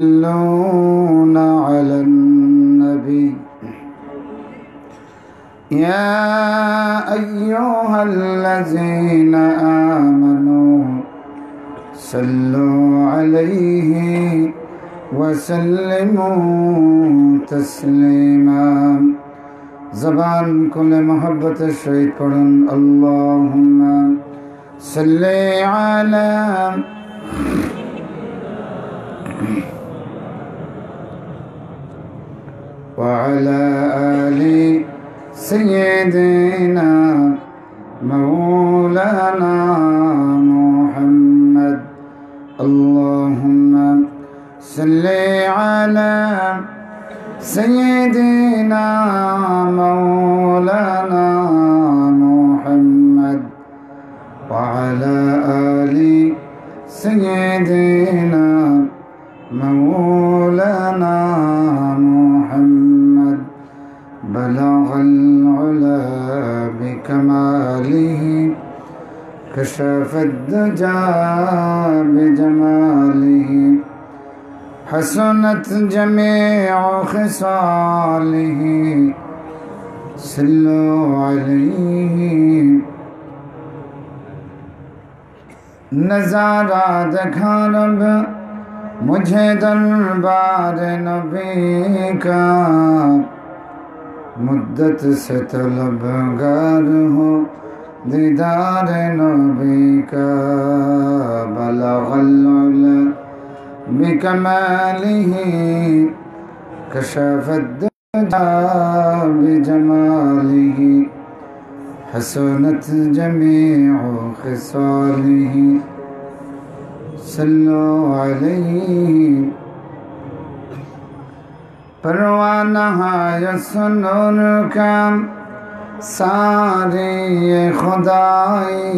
يصلون على النبي يا أيها الذين آمنوا صلوا عليه وسلموا تسليما زبان كل محبت الشهيد قرن اللهم صل على وعلى آل سيدنا مولانا محمد اللهم صل على سيدنا مولانا محمد وعلى آل سيدنا مولانا محمد بلغ العلا بكماله كشف الدجى بجماله حسنت جميع خصاله صلوا عليه नज़ारा दिखा रब मुझे दरबार नबी का मुद्दत से तलबगार हो दीदार नबी का बलगल उला बिकमालिही कशफद दुजा बिजमालिही हसनत जमीउ खिसालिही सल्लु अलैहि परवाना है सुनूर का सारे खुदाई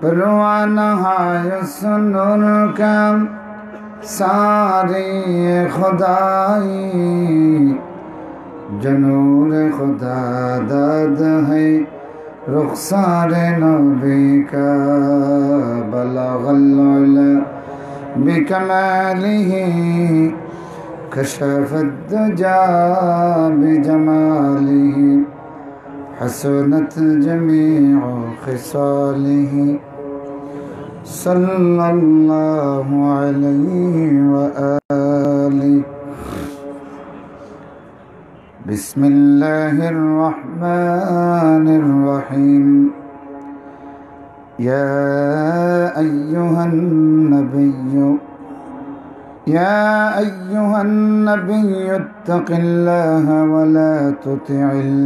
परवाना है सुनूर का सारे खुदाई जनूर खुदा दाद है रुखसार नबी का बलगल उला बिकमालिही कशफद दुजा बिजमालिही हसनत जमीउ खिसालिही सल्लल्लाहु अलैहि व आलिहि बिस्मिल्लाहिर रहमानिर रहीम या अय्युहन नबिय्यु इत्तक़िल्लाह वला तुति'िल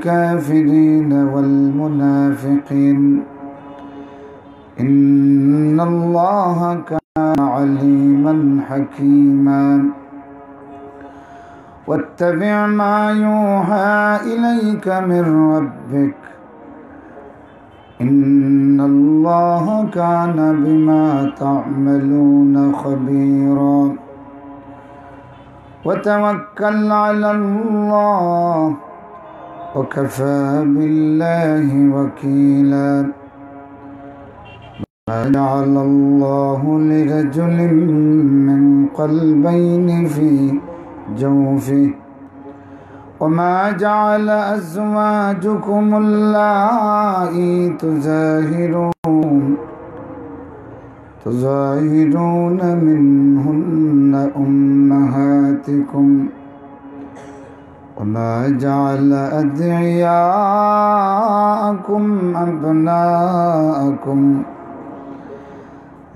काफिरीन वल मुनाफ़िक़ीन इन्नल्लाह अलीमन हकीमा वत्तबि' मा यूहा इलैक मिर रब्बिक इन्नल्लाह कान बिमा तअमलून खबीरा वतवक्कल अलल्लाह वकफा बिल्लाहि वकीला मा जअलल्लाहु लिरजुलिन मिन क़ल्बैनि फ़ी जौफ़िही वमा जअल अज़वाजुकुम अल्लाती तुज़ाहिरून मिनहुन्न उम्महातिकुम वमा जअल अदइयाकुम अब्नाअकुम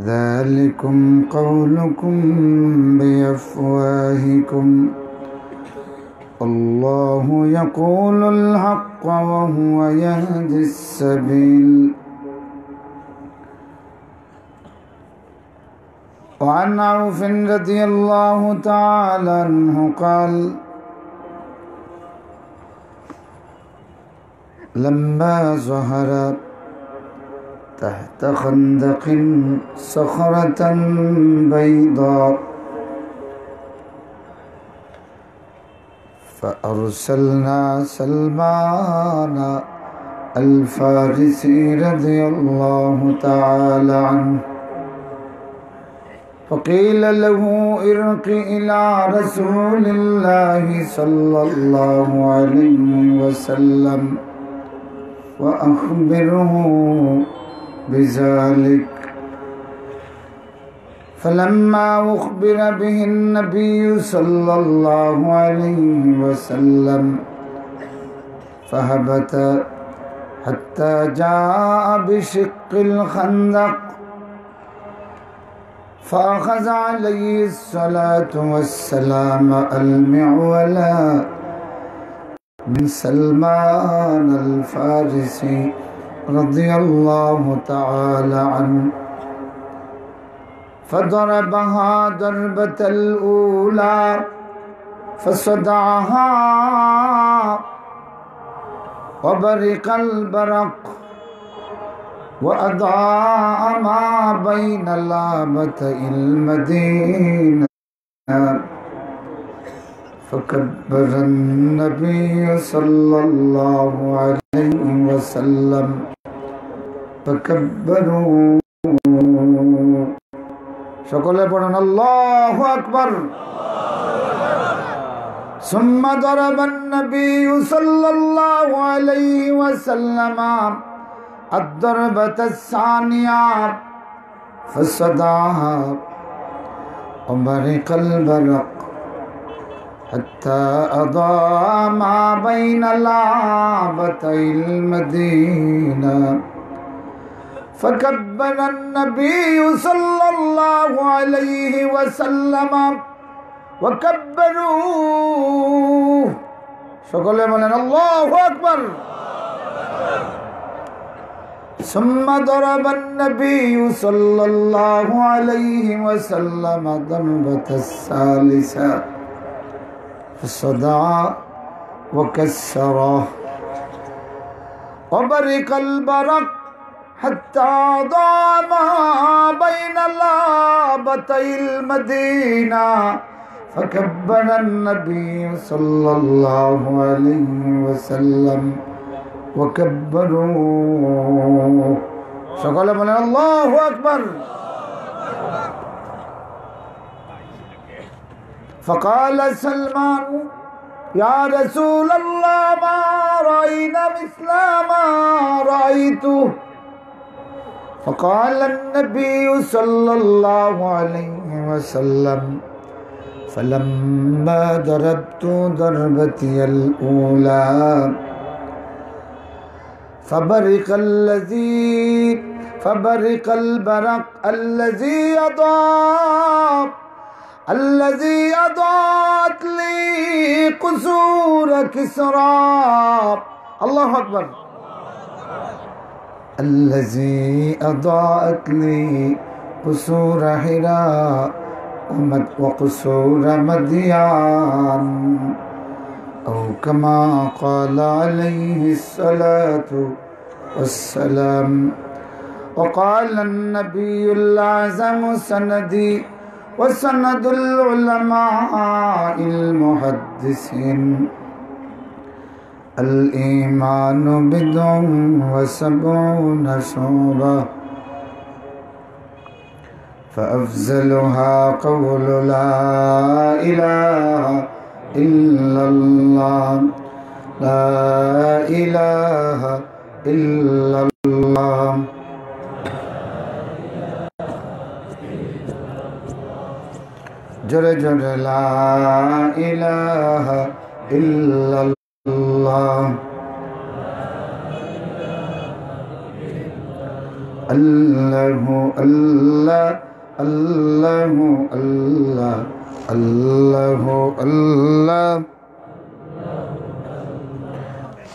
ذلكم قولكم بأفواهكم الله يقول الحق وهو يهدي السبيل وعن عوف رضي الله تعالى عنه قال لما ظهر تحت خندق صخرة بيضاء فأرسلنا سلمان الفارسي رضي الله تعالى عنه. فقيل له ارق إلى رسول الله صلى الله عليه وسلم وأخبره بذلك. فلما أخبر به النبي صلى الله عليه وسلم فهبط حتى جاء بشق الخندق، فأخذ عليه الصلاة والسلام المعولا من سلمان الفارسي رضي الله تعالى عنه، فضربها ضربة الأولى فصدعها وبرق البرق وأضاء ما بين لابتي المدينة. فكبر النبي صلى الله عليه وسلم فكبروا. সকলে পড়ুন আল্লাহু আকবার। ثم ضرب النبي صلى الله عليه وسلم الضربة الثانية فصدعها وبرق البرق حتى أضاء ما بين لابتي المدينة. فكبر النبي صلى الله عليه وسلم وكبروا. সকলে বলেন আল্লাহু আকবার। ثم ضرب النبي صلى الله عليه وسلم ضربة الثالثة فصدع وكسره وبرق البرق حتى ضاع ما بين لابتي المدينة. فكبر النبي صلى الله عليه وسلم وكبروا. সকলে বলেন আল্লাহু আকবার। فقال سلمان يا رسول الله ما رأينا مثل ما رأيته. فقال النبي صلى الله عليه وسلم فلما ضربت ضربتي الأولى فبرق البرق الذي أضاءت لي قصور كسرى. الله أكبر. الذي أضاءت لي قصور حراء وقصور مديان أو كما قال عليه الصلاة والسلام. وقال النبي الأعظم سندي وسند العلماء المحدثين الإيمان بضع وسبعون شعبة فأفضلها قول لا إله إلا الله لا إله إلا الله. جرى جرى لا إله إلا الله. الله الله الله الله الله الله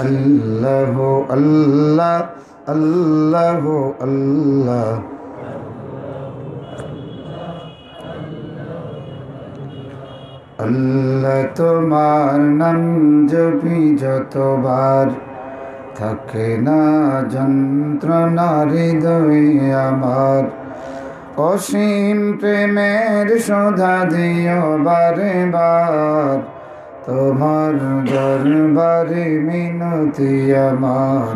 الله الله الله الله. আল্লাহ তোমার নাম জপি যতবার থাকে না যন্ত্রণা হৃদয়ে আমার। অসীম প্রেমের শোধা দিও বারে বার তোমার দরবারে মিনতি আমার।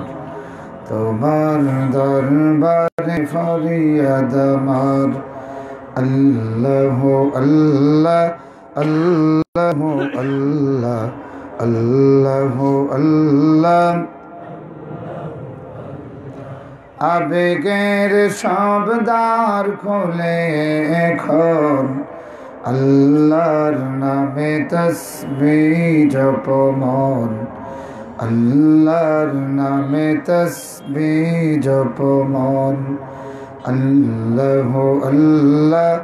তোমার দরবারে ফরিয়াদ আমার। আল্লাহ আল্লাহ আল্লাহ আল্লাহ আল্লাহ আল্লাহ। আবেগের সব দ্বার খোলে এখন, আল্লাহর নামে তসবিহ জপ মন। আল্লাহর নামে তসবিহ জপ মন। আল্লাহ আল্লাহ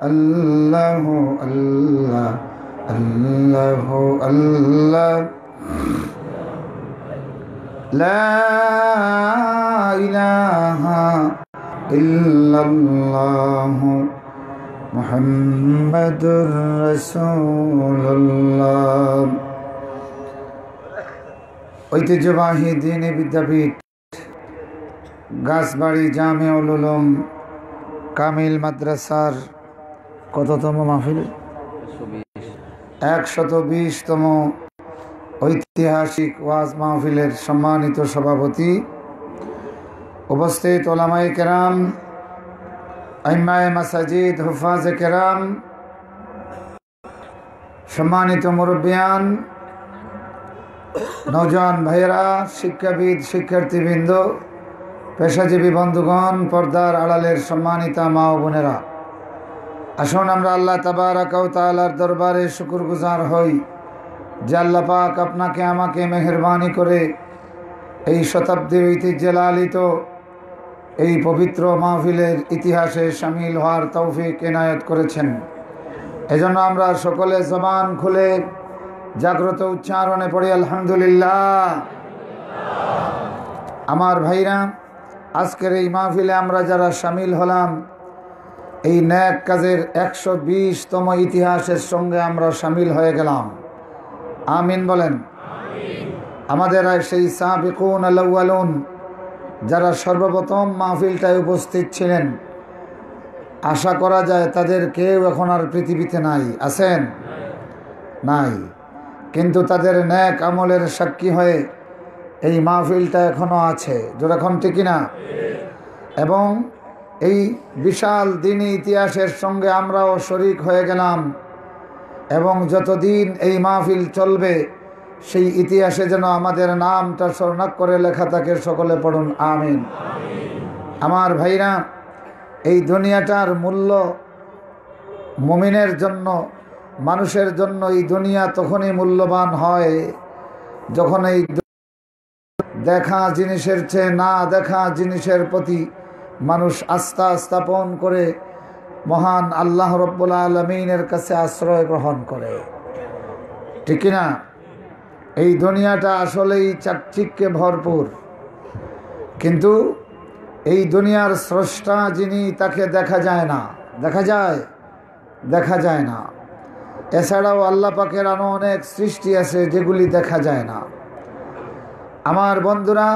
আল্লাহ আল্লাহ আল্লাহ আল্লাহ। লা ইলাহা ইল্লাল্লাহ মুহাম্মাদুর রাসূলুল্লাহ। ঐতিহ্যবাহী দ্বীনি বিদ্যাপীঠ গাছবাড়ি জামিউল উলুম কামিল মাদ্রাসার কততম মাহফিল? 120তম ঐতিহাসিক ওয়াজ মাহফিলের সম্মানিত সভাপতি, উপস্থিত ওলামায়ে কেরাম, আইম্মায়ে মাসাজিদ, হুফাজে কেরাম, সম্মানিত মুরব্বিয়ান, নওজোয়ান ভাইয়েরা, শিক্ষাবিদ, শিক্ষার্থীবৃন্দ, পেশাজীবী বন্ধুগণ, পর্দার আড়ালের সম্মানিতা মা ও বোনেরা, আসুন আমরা আল্লাহ তাবারাকা ওয়া তাআলার দরবারে শুকরগুজার হই যে আল্লাহ পাক আপনাকে আমাকে মেহেরবানি করে এই শতাব্দীর ঐতিহ্যে লালিত এই পবিত্র মাহফিলের ইতিহাসে শামিল হওয়ার তৌফিক এনায়েত করেছেন। এজন্য আমরা সকলে জবান খুলে জাগ্রত উচ্চারণে পড়ি আলহামদুলিল্লাহ। আমার ভাইরা, আজকের এই মাহফিলে আমরা যারা শামিল হলাম, এই নেক কাজের 120তম ইতিহাসের সঙ্গে আমরা শামিল হয়ে গেলাম। আমিন বলেন। আমাদের সেই সাবিকুন আল আউয়ালুন যারা সর্বপ্রথম মাহফিলটায় উপস্থিত ছিলেন, আশা করা যায় তাদের কেউ এখন আর পৃথিবীতে নাই। আছেন? নাই। কিন্তু তাদের নেক আমলের সাক্ষী হয়ে এই মাহফিলটা এখনো আছে। যেরকম ঠিক না? এবং এই বিশাল দ্বীনি ইতিহাসের সঙ্গে আমরাও শরীক হয়ে গেলাম, এবং যতদিন এই মাহফিল চলবে সেই ইতিহাসে যেন আমাদের নামটা স্বর্ণাক্ষরে লেখা থাকে। সকলে পড়ুন আমিন। আমার ভাইরা, এই দুনিয়াটার মূল্য মুমিনের জন্য, মানুষের জন্য এই দুনিয়া তখনই মূল্যবান হয় যখন এই দেখা জিনিসের চেয়ে না দেখা জিনিসের প্রতি মানুষ আস্থা স্থাপন করে মহান আল্লাহ রব্বুল আলামিনের কাছে আশ্রয় গ্রহণ করে। ঠিক না? এই দুনিয়াটা আসলেই চাকচিক্যে ভরপুর, কিন্তু এই দুনিয়ার স্রষ্টা যিনি, তাকে দেখা যায় না। দেখা যায়? দেখা যায় না। এছাড়াও আল্লাহ পাকের আরো অনেক সৃষ্টি আছে যেগুলি দেখা যায় না। আমার বন্ধুরা,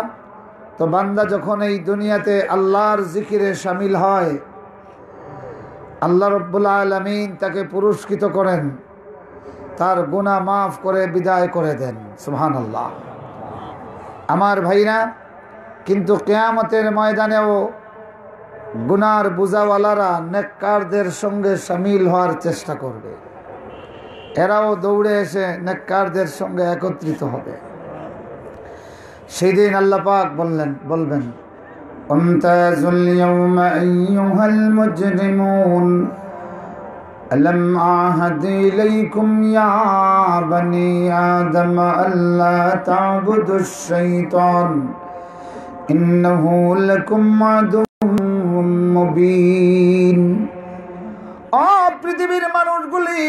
তো বান্দা যখন এই দুনিয়াতে আল্লাহর জিকিরে শামিল হয়, আল্লাহ রব্বুল আলামিন তাকে পুরস্কৃত করেন, তার গুনাহ মাফ করে বিদায় করে দেন। সুবহানাল্লাহ। আমার ভাইরা, কিন্তু কিয়ামতের ময়দানেও গুনার বুঝাওয়ালারা নেককারদের সঙ্গে শামিল হওয়ার চেষ্টা করবে। এরাও দৌড়ে এসে নেককারদের সঙ্গে একত্রিত হবে। সেই দিন আল্লাহ পাক বলবেন, আমতাজুল ইয়াওমা আইয়ুহাল মুজরিমুন আলাম আহাদ ইলাইকুম ইয়া বানি আদম আল্লা তা'বুদুশ শাইতান ইন্নাহু লাকুম আদুউম মুবিন। ও পৃথিবীর মানুষগুলি,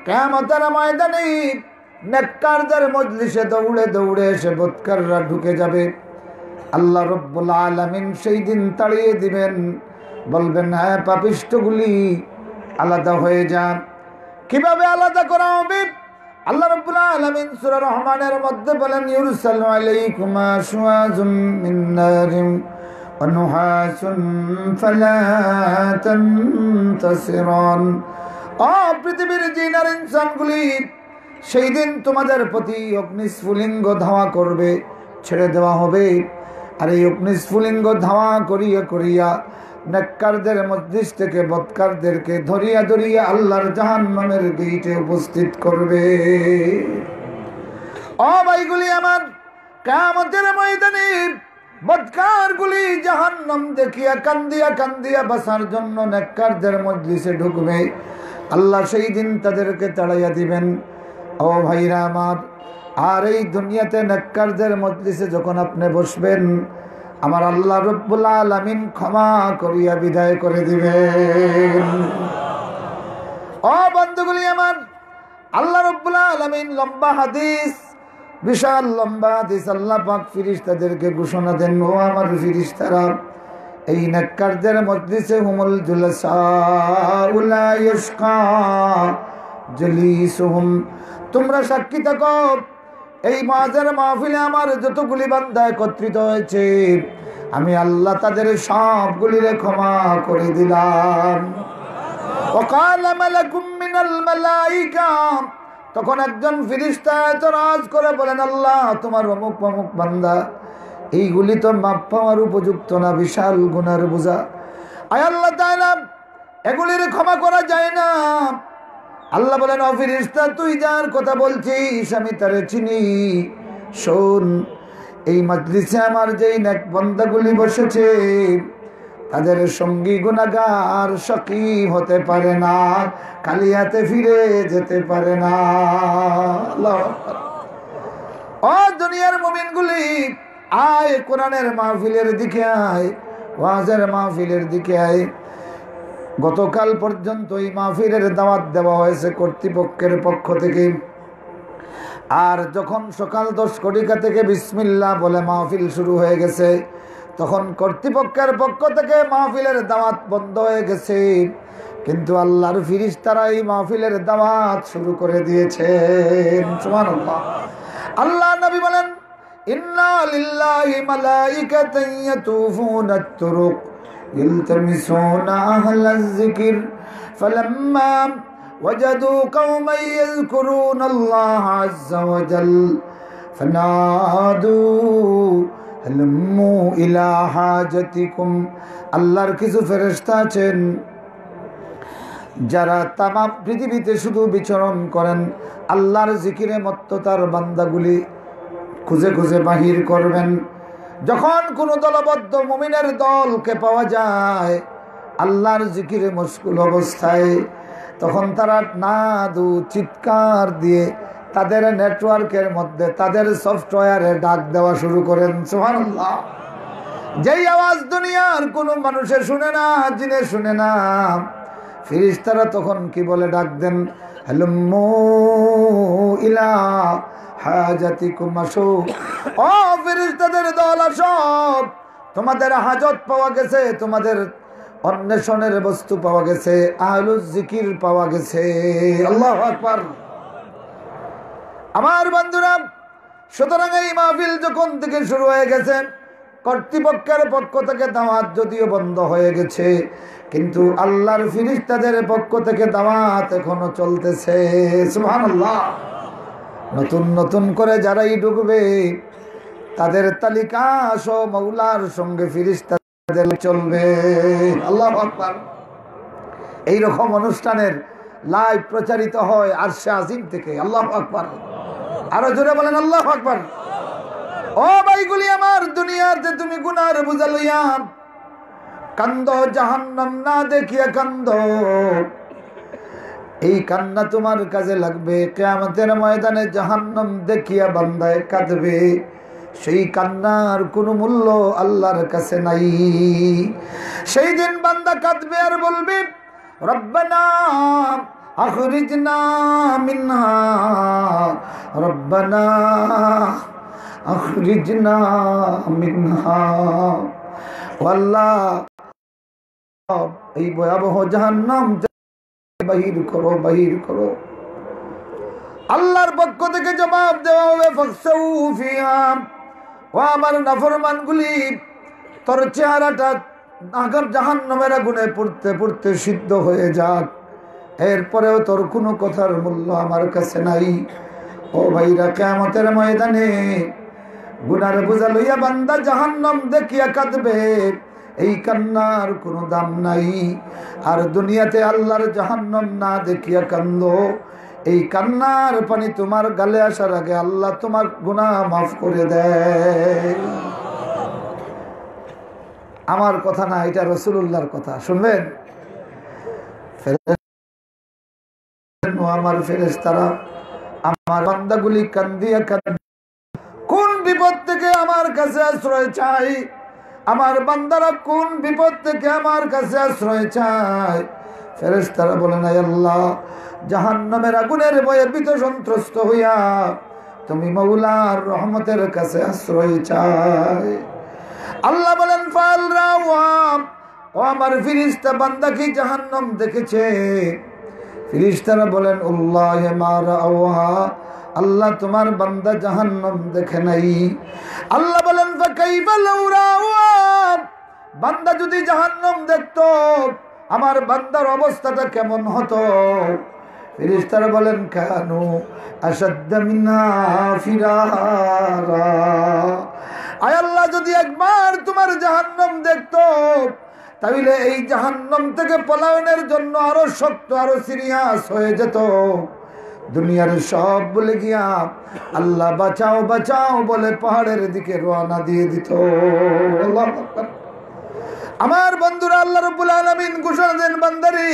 কিয়ামতের ময়দানে নেককারদের মজলিসে দৌড়ে দৌড়ে এসে বদকাররা ঢুকে যাবে। আল্লাহ রব্বুল আলামিন সেই দিন তাড়িয়ে দিবেন, বলবেন, হ্যাঁ পাপিষ্ঠগুলি আলাদা হয়ে যান। কিভাবে আলাদা করা হবে? আল্লাহ রব্বুল আলামিন সূরা রহমানের মধ্যে বলেন, ইউরসালু আলাইকুমা শুওয়াজুম মিন নারিন ওয়া নুহাসুন ফালা তানতাসিরান। ও পৃথিবীর জিন আর ইনসানগুলি, সেই দিন তোমাদের প্রতি অগ্নিস্ফুলিঙ্গ ধাওয়া করবে, ছেড়ে দেওয়া হবে। আর এই অগ্নিস্ফুলিঙ্গ ধাওয়া করিয়া করিয়া নেককারদের মজলিস থেকে বদকারদেরকে ধরিয়া ধরিয়া আল্লাহর জাহান্নামের গেটে উপস্থিত করবে। ও ভাইগুলি আমার, কিয়ামতের ময়দানে বদকারগুলি জাহান্নাম দেখিয়া কান্দিয়া কান্দিয়া বাঁচার জন্য নেককারদের মজলিসে ঢুকবে। আল্লাহ সেই দিন তাদেরকে তাড়াইয়া দিবেন। ও ভাইরা আমার, আর এই দুনিয়াতে নেককারদের মজলিসে যখন আপনি বসবেন, আমার আল্লাহ রব্বুল আলামিন ক্ষমা করিয়া বিদায় করে দিবেন। ও বন্ধুগুলি আমার, আল্লাহ রব্বুল আলামিন লম্বা হাদিস, বিশাল লম্বা হাদিস, আল্লাহ পাক ফেরেশতাদেরকে ঘোষণা দেন, ও আমার ফেরেশতারা, এই নেককারদের মজলিসে হুমুল জুলাসা উলা ইয়াশকা জলিসুহুম, তোমরা সাক্ষী থাকো এই মাঝের মাহফিলে আমার যতগুলি বান্দা একত্রিত হয়েছে, আমি আল্লাহ তাদের সবগুলিরে ক্ষমা করে দিলাম। ওয়াকালা মালাকুম মিনাল মালাইকা, তখন একজন ফেরেশতা এতরাজ করে বলেন, আল্লাহ তোমার অমুক অমুক বান্দা, এইগুলি তো মাপ পাওয়ার উপযুক্ত না, বিশাল গুনার বোঝা। আয় আল্লাহ তাআলা, এগুলির ক্ষমা করা যায় না। আল্লাহ বলেন, ও ফেরেশতা, তুই যার কথা বলছিস আমি তারে চিনি। শোন, এই মজলিসে আমার যেই নেক বান্দাগুলি বসেছে, তাদের সঙ্গী গুনাহগার শাকী হতে পারে না, খালি হাতে ফিরে যেতে পারে না। আল্লাহু আকবার। ও দুনিয়ার মুমিনগুলি, আয় কোরআনের মাহফিলের দিকে আয়, ওয়াজের মাহফিলের দিকে আয়। গতকাল পর্যন্ত এই মাহফিলের দাওয়াত দেওয়া হয়েছে কর্তৃপক্ষের পক্ষ থেকে। আর যখন সকাল 10 ঘটিকা থেকে বিসমিল্লাহ বলে মাহফিল শুরু হয়ে গেছে, তখন কর্তৃপক্ষের পক্ষ থেকে মাহফিলের দাওয়াত বন্ধ হয়ে গেছে। কিন্তু আল্লাহর ফেরেশতারা এই মাহফিলের দাওয়াত শুরু করে দিয়েছেন। সুবহানাল্লাহ। আল্লাহ নবী বলেন, ইন্না লিল্লাহি মালাইকাতান ইয়াতুফুনা আত-তুরুক ইলতামিসুনা আহলায যিকর ফালাম্মা ওয়াজাদু কওমান ইয়াযকুরুনাল্লাহা আযজা ওয়া জাল ফানাদু হালুম্মু ইলা হাজাতিকুম। আল্লাহর কিছু ফেরেশতা আছেন যারা তামাম পৃথিবীতে শুধু বিচরণ করেন, আল্লাহর জিকিরে মত্ত তার বান্দাগুলি খুঁজে খুঁজে বাহির করবেন। যখন কোনো দলবদ্ধ মুমিনের দলকে পাওয়া যায় আল্লাহর জিকিরে মশগুল অবস্থায়, তখন তারা নাদু চিৎকার দিয়ে তাদের নেটওয়ার্কের মধ্যে তাদের সফটওয়্যারে ডাক দেওয়া শুরু করেন। সুবহানাল্লাহ। যেই আওয়াজ দুনিয়ার কোনো মানুষে শুনে না, জিনে শুনে না, ফেরেশতারা তখন কি বলে ডাক দেন, হালুম্মু ইলা হাজাতিকুম, আসো ও ফেরেশতাদের দল, আসো, তোমাদের হাজত পাওয়া গেছে, তোমাদের অন্বেষণের বস্তু পাওয়া গেছে, আহলুজ জিকির পাওয়া গেছে। আল্লাহু আকবার। আমার বন্ধুরা, সুতরাং এই মাহফিল যখন থেকে শুরু হয়ে গেছে, কর্তৃপক্ষের পক্ষ থেকে দাওয়াত যদিও বন্ধ হয়ে গেছে, কিন্তু আল্লাহর ফেরেশতাদের পক্ষ থেকে দাওয়াত এখনো চলতেছে। সুবহানাল্লাহ। নতুন নতুন করে যারাই ঢুকবে তাদের তালিকা সহ মাওলার সঙ্গে ফেরেশতাদের চলবে। আল্লাহু আকবার। এইরকম অনুষ্ঠানের লাইভ প্রচারিত হয় আরশে আজিম থেকে। আল্লাহু আকবার। আরো জোরে বলেন আল্লাহু আকবার। ও ভাইগুলি আমার, দুনিয়াতে তুমি গুনার বোঝা লইয়া কান্দ, জাহান্নাম না দেখিয়া কান্দ, এই কান্না তোমার কাজে লাগবে। কিয়ামতের ময়দানে জাহান্নাম দেখিয়া বান্দায় কাঁদবে, সেই কান্নার কোনো মূল্য আল্লাহর কাছে নাই। সেই দিন বান্দা কাঁদবে আর বলবে, রব্বানা আখরিজনা মিনহা, রব্বানা আখরিজনা মিনহা। আল্লাহ, এই ভয়াবহ জাহান্নাম বাহির করো, বাহির করো। আল্লাহর পক্ষ থেকে জবাব দেওয়া হবে, ফাকসাউ ফিহা, ও আমার নাফরমানগুলি, তোর চেহারাটা আগার জাহান্নামের আগুনে পড়তে পড়তে সিদ্ধ হয়ে যাক, এরপরেও তোর কোনো কথার মূল্য আমার কাছে নাই। ও ভাইরা, কিয়ামতের ময়দানে গুনার বোঝা লইয়া বান্দা জাহান্নাম দেখিয়া কাঁদবে, এই কান্নার কোনো দাম নাই। আর দুনিয়াতে আল্লাহর জাহান্নাম না দেখিয়া কান্দো, এই কান্নার পানি তোমার গালে আসার আগে আল্লাহ তোমার গুনাহ মাফ করে দেয়। আমার কথা না, এটা রাসূলুল্লাহর কথা, শুনবেন? আমার ফেরেশতারা আমার বান্দাগুলি কান্দিয়া কান্দিয়া কোন বিপদ থেকে আমার কাছে আশ্রয় চাই, আমার বান্দারা কোন বিপদ থেকে আমার কাছে আশ্রয় চায়। ফেরেশতারা বলেন, আয় আল্লাহ, জাহান্নামের আগুনের ভয়ে ভীত সন্ত্রস্ত হইয়া তুমি মাওলার রহমতের কাছে আশ্রয় চাই। আল্লাহ বলেন, ও আমার ফেরেশতা বান্দা কি জাহান্নাম দেখেছে? ফেরেশতারা বলেন, আল্লাহ মা রাআওহা, আল্লাহ তোমার বান্দা জাহান্নাম দেখে নাই। আল্লাহ বলেন, ফাকাইফা লাউ রাআওহা, বান্দা যদি জাহান্নাম দেখতো আমার বান্দার অবস্থাটা কেমন হতো? ফেরেশতারা বলেন, কানু আশাদ্দা মিনহা ফিরারা, আয় আল্লাহ যদি একবার তোমার জাহান্নাম দেখতো তাহলে এই জাহান্নাম থেকে পলায়নের জন্য আরো শক্ত, আরো সিরিয়াস হয়ে যেত। দুনিয়ার সব বলে গিয়া আল্লাহ বাঁচাও বাঁচাও বলে পাহাড়ের দিকে রওনা দিয়ে দিত। আল্লাহু আকবার। আমার বন্ধুরা, আল্লাহ রাব্বুল আলামিন ঘোষণা দেন, বান্দারে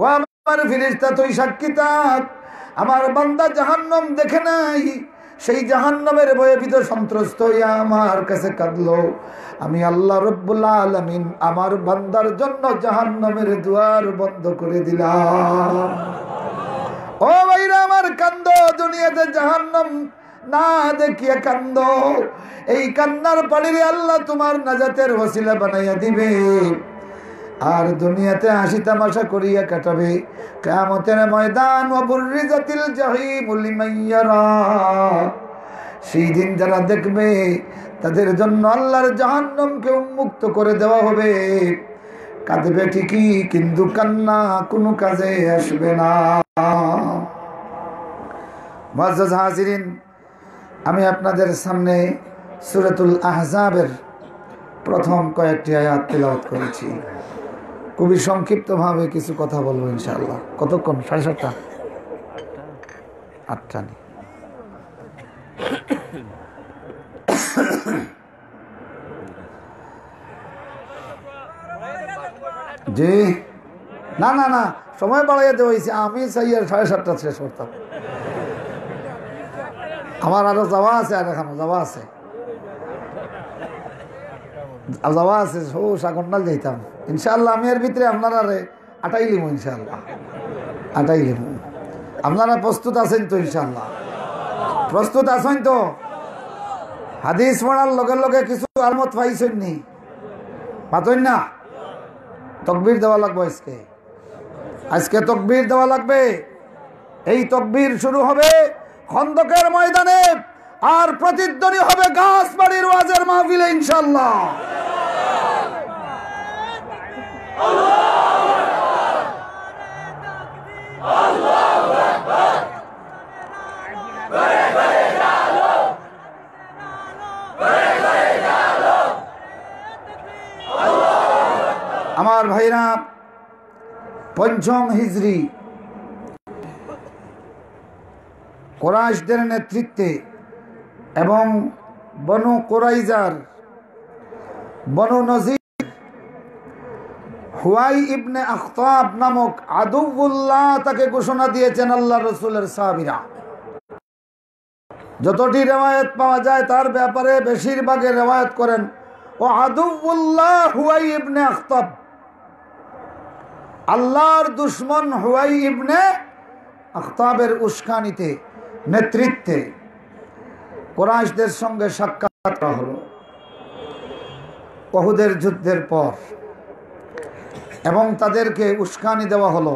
ও আমার ফেরেশতা তুই সাক্ষী থাক, আমার বান্দা জাহান্নাম দেখে নাই, সেই জাহান্নামের ভয়ে ভীত সন্ত্রস্ত হইয়া আমার কাছে কাঁদলো। আমি আল্লাহ রাব্বুল আলামিন আমার বান্দার জন্য জাহান্নামের দুয়ার বন্ধ করে দিলাম। ও ভাইরা আমার, কান্দো, দুনিয়াতে জাহান্নাম না দেখিয়া কান্দো, এই কান্নার পানিরে আল্লাহ তোমার নাজাতের ওসিলা বানাইয়া দিবে। আর দুনিয়াতে হাসি তামাশা করিয়া কাটাবে। কিয়ামতের ময়দান ওয়া বুররিজাতিল জাহিম লিমান ইয়ারা, সেই দিন যারা দেখবে তাদের জন্য আল্লাহর জাহান্নামকে উন্মুক্ত করে দেওয়া হবে। কাঁদবে ঠিকই, কিন্তু কান্না কোনো কাজে আসবে না। মুআজ্জাজ হাজিরিন, আমি আপনাদের সামনে সূরাতুল আহজাবের প্রথম কয়েকটি আয়াত তেলাওয়াত করেছি। খুবই সংক্ষিপ্তভাবে কিছু কথা বলবো ইনশাআল্লাহ। কতক্ষণ? 7:30? 8টা নেই। জি না না না, সময় বাড়াইয়া দেওয়া হয়েছে। আমি চাই আর 7:30 শেষ করতাম। আমার আরো যাওয়া আছে, আর এখানে যাওয়া আছে, যাওয়া আছে, সাগরনাল যাইতাম ইনশাআল্লাহ। আমি এর ভিতরে আপনারা আটাই লিমু ইনশাআল্লাহ, আটাই লিমু। আপনারা প্রস্তুত আছেন তো? ইনশাআল্লাহ প্রস্তুত আছেন তো? হাদিস পড়ার লগে লগে কিছু আলমত পাইছেন নি? পাতইন না? তকবীর দেওয়া লাগবে আজকে, আজকে তকবীর দেওয়া লাগবে। এই তকবীর শুরু হবে খন্দকের ময়দানে, আর প্রতিধ্বনি হবে গাছবাড়ির ওয়াজের মাহফিলে ইনশাআল্লাহ। আমার ভাইরা, 5ম হিজরি কুরাইশদের নেতৃত্বে এবং বনু কুরাইজার, বনু নজির, হুয়াই ইবনে আখতাব নামক আদুউল্লাহ তাকে ঘোষণা দিয়েছেন আল্লাহ রসুলের সাহাবীরা। যতটি রেওয়ায়েত পাওয়া যায় তার ব্যাপারে বেশিরভাগের রেওয়ায়েত করেন ও আদুউল্লাহ হুয়াই ইবনে আখতাব, আল্লাহর দুশমন হুয়াই ইবনে আখতাবের উস্কানিতে, নেতৃত্বে কুরাইশদের সঙ্গে সাক্ষাৎ করা হলো উহুদের যুদ্ধের পর, এবং তাদেরকে উস্কানি দেওয়া হলো।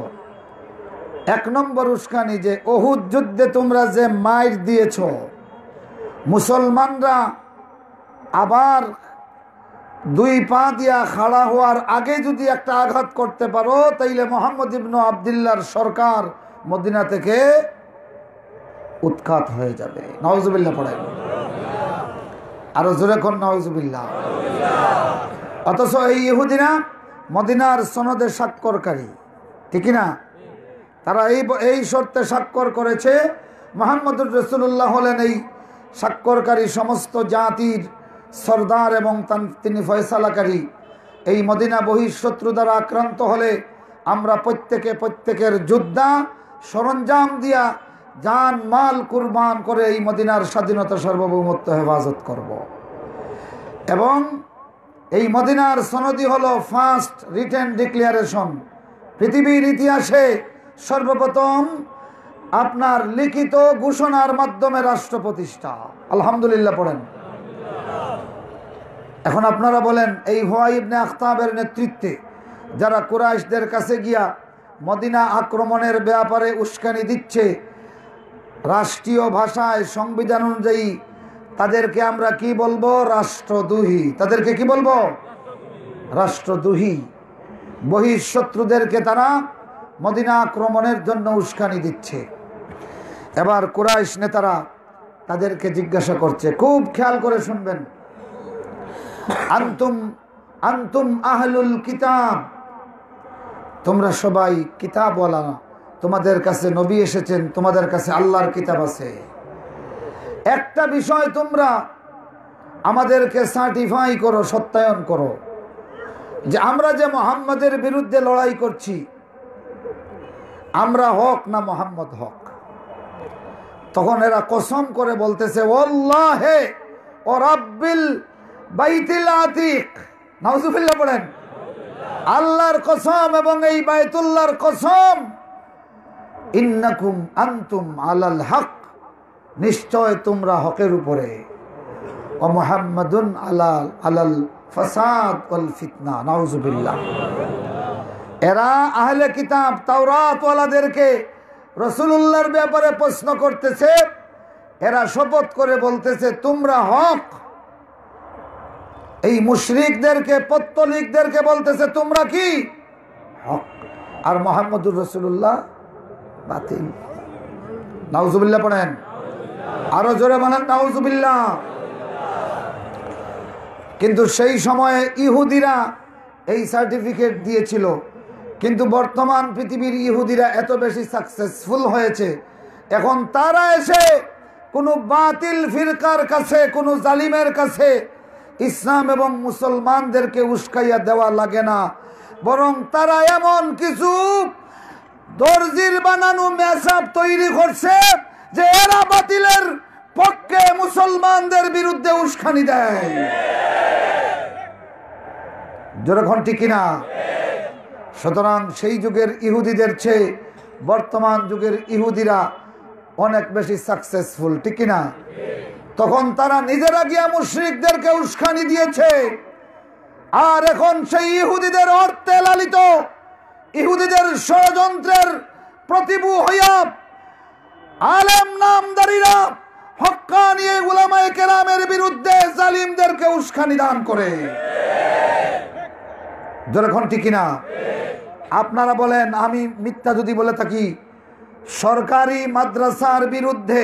1 নম্বর উস্কানি যে উহুদ যুদ্ধে তোমরা যে মাইর দিয়েছ, মুসলমানরা আবার 2 পা দিয়া খাড়া হওয়ার আগে যদি একটা আঘাত করতে পারো তাইলে মুহাম্মদ ইবনে আব্দুল্লাহর সরকার মদিনা থেকে উৎখাত হয়ে যাবে। নাউজুবিল্লাহ পড়াই। আরো জোরে কোন নাউজুবিল্লাহ। অথচ এই ইহুদিরা মদিনার সনদে স্বাক্ষরকারী, ঠিক না? তারা এই শর্তে স্বাক্ষর করেছে মুহাম্মদুর রাসূলুল্লাহ হলেন এই স্বাক্ষরকারী সমস্ত জাতির সরদার এবং তিনি ফয়সালাকারী। এই মদিনা বহিঃশত্রু দ্বারা আক্রান্ত হলে আমরা প্রত্যেকের যোদ্ধা সরঞ্জাম দিয়া জান মাল কুরবান করে এই মদিনার স্বাধীনতা সার্বভৌমত্ব হেফাজত করব। এবং এই মদিনার সনদি হলো ফার্স্ট রিটেন ডিক্লারেশন, পৃথিবীর ইতিহাসে সর্বপ্রথম আপনার লিখিত ঘোষণার মাধ্যমে রাষ্ট্র প্রতিষ্ঠা। আলহামদুলিল্লাহ পড়েন। এখন আপনারা বলেন, এই হুয়াই ইবনে আখতাবের নেতৃত্বে যারা কুরাইশদের কাছে গিয়া মদিনা আক্রমণের ব্যাপারে উস্কানি দিচ্ছে, রাষ্ট্রীয় ভাষায় সংবিধান অনুযায়ী তাদেরকে আমরা কি বলবো? রাষ্ট্রদ্রোহী। তাদেরকে কি বলবো? রাষ্ট্রদ্রোহী। বহিঃশত্রুদেরকে তারা মদিনা আক্রমণের জন্য উস্কানি দিচ্ছে। এবার কুরাইশ নেতারা তাদেরকে জিজ্ঞাসা করছে, খুব খেয়াল করে শুনবেন, আনতুম আহলুল কিতাব, তোমরা সবাই কিতাবওয়ালা, তোমাদের কাছে নবী এসেছেন, তোমাদের কাছে আল্লাহর কিতাব আছে। একটা বিষয় তোমরা আমাদেরকে সার্টিফাই করো, সত্যায়ন করো, যে আমরা যে মুহাম্মদের বিরুদ্ধে লড়াই করছি, আমরা হক না মুহাম্মদ হক? তখন এরা কসম করে বলতেছে, ওয়াল্লাহি ও রাব্বিল বাইতুল আতিক, নাউজুবিল্লাহ পড়েন, আল্লাহর কসম এবং এই বাইতুল্লাহর কসম, ইন্নাকুম আনতুম আলাল হক, নিশ্চয় তোমরা হকের উপরে, ও মুহাম্মাদুন আলাল ফাসাদ ওয়াল ফিতনা, নাউজুবিল্লাহ। এরা আহলে কিতাব তাওরাত ওয়ালাদেরকে রাসূলুল্লাহর ব্যাপারে প্রশ্ন করতেছে, এরা শপথ করে বলতেছে তোমরা হক। এই মুশরিকদেরকে, পত্তলিকদেরকে বলতেছে তোমরা কি হক, আর মুহাম্মদুর রাসূলুল্লাহ বাতিল। নাউজুবিল্লাহ পড়েন, আরো জোরে বলেন নাউজুবিল্লাহ। কিন্তু সেই সময়ে ইহুদিরা এই সার্টিফিকেট দিয়েছিল, কিন্তু বর্তমান পৃথিবীর ইহুদিরা এত বেশি সাকসেসফুল হয়েছে, এখন তারা এসে কোনো বাতিল ফিরকার কাছে, কোনো জালিমের কাছে ইসলাম এবং মুসলমানদেরকে উস্কাইয়া দেওয়া লাগে না, বরং তারা এমন কিছু দর্জির বানানো মেসাব তৈরি করছে যে এরা বাতিলের পক্ষে, মুসলমানদের বিরুদ্ধে উস্কানি দেয়। যেরকম ঠিক কিনা? সুতরাং সেই যুগের ইহুদিদের চেয়ে বর্তমান যুগের ইহুদিরা অনেক বেশি সাকসেসফুল, ঠিক কিনা? তখন তারা নিজেরা গিয়া মুশরিকদেরকে উস্কানি দিয়েছে, আর এখন সেই ইহুদিদের অর্থে লালিত, ইহুদিদের ষড়যন্ত্রের প্রতিভু হইয়া আলেম নামদারীরা হক্কানি উলামায়ে কেরামের বিরুদ্ধে জালিমদেরকে উস্কানি দান করে। যেরকম ঠিক কিনা? আপনারা বলেন, আমি মিথ্যা যদি বলে থাকি, সরকারি মাদ্রাসার বিরুদ্ধে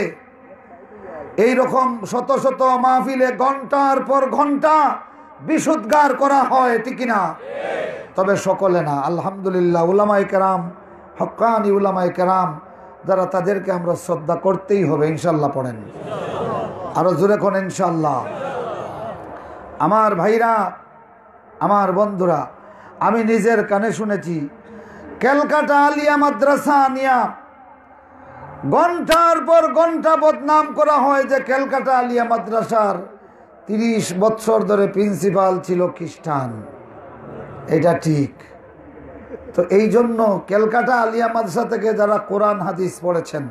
এইরকম শত শত মাহফিলে ঘন্টার পর ঘন্টা বিশুদ্ধার করা হয়, ঠিক কিনা? তবে সকলে না, আলহামদুলিল্লাহ, উলামায়ে কেরাম, হক্কানি উলামায়ে কেরাম যারা, তাদেরকে আমরা শ্রদ্ধা করতেই হবে, ইনশাল্লাহ পড়েন, আরো জোরে কোন ইনশাল্লাহ। আমার ভাইরা, আমার বন্ধুরা, আমি নিজের কানে শুনেছি, ক্যালকাটা আলিয়া মাদ্রাসা নিয়া ঘন্টার পর ঘন্টা বদনাম করা হয় যে ক্যালকাটা আলিয়া মাদ্রাসার 30 বছর ধরে প্রিন্সিপাল ছিল খ্রিস্টান। এটা ঠিক তো? এই জন্য ক্যালকাটা আলিয়া মাদ্রাসা থেকে যারা কোরআন হাদিস পড়েছেন,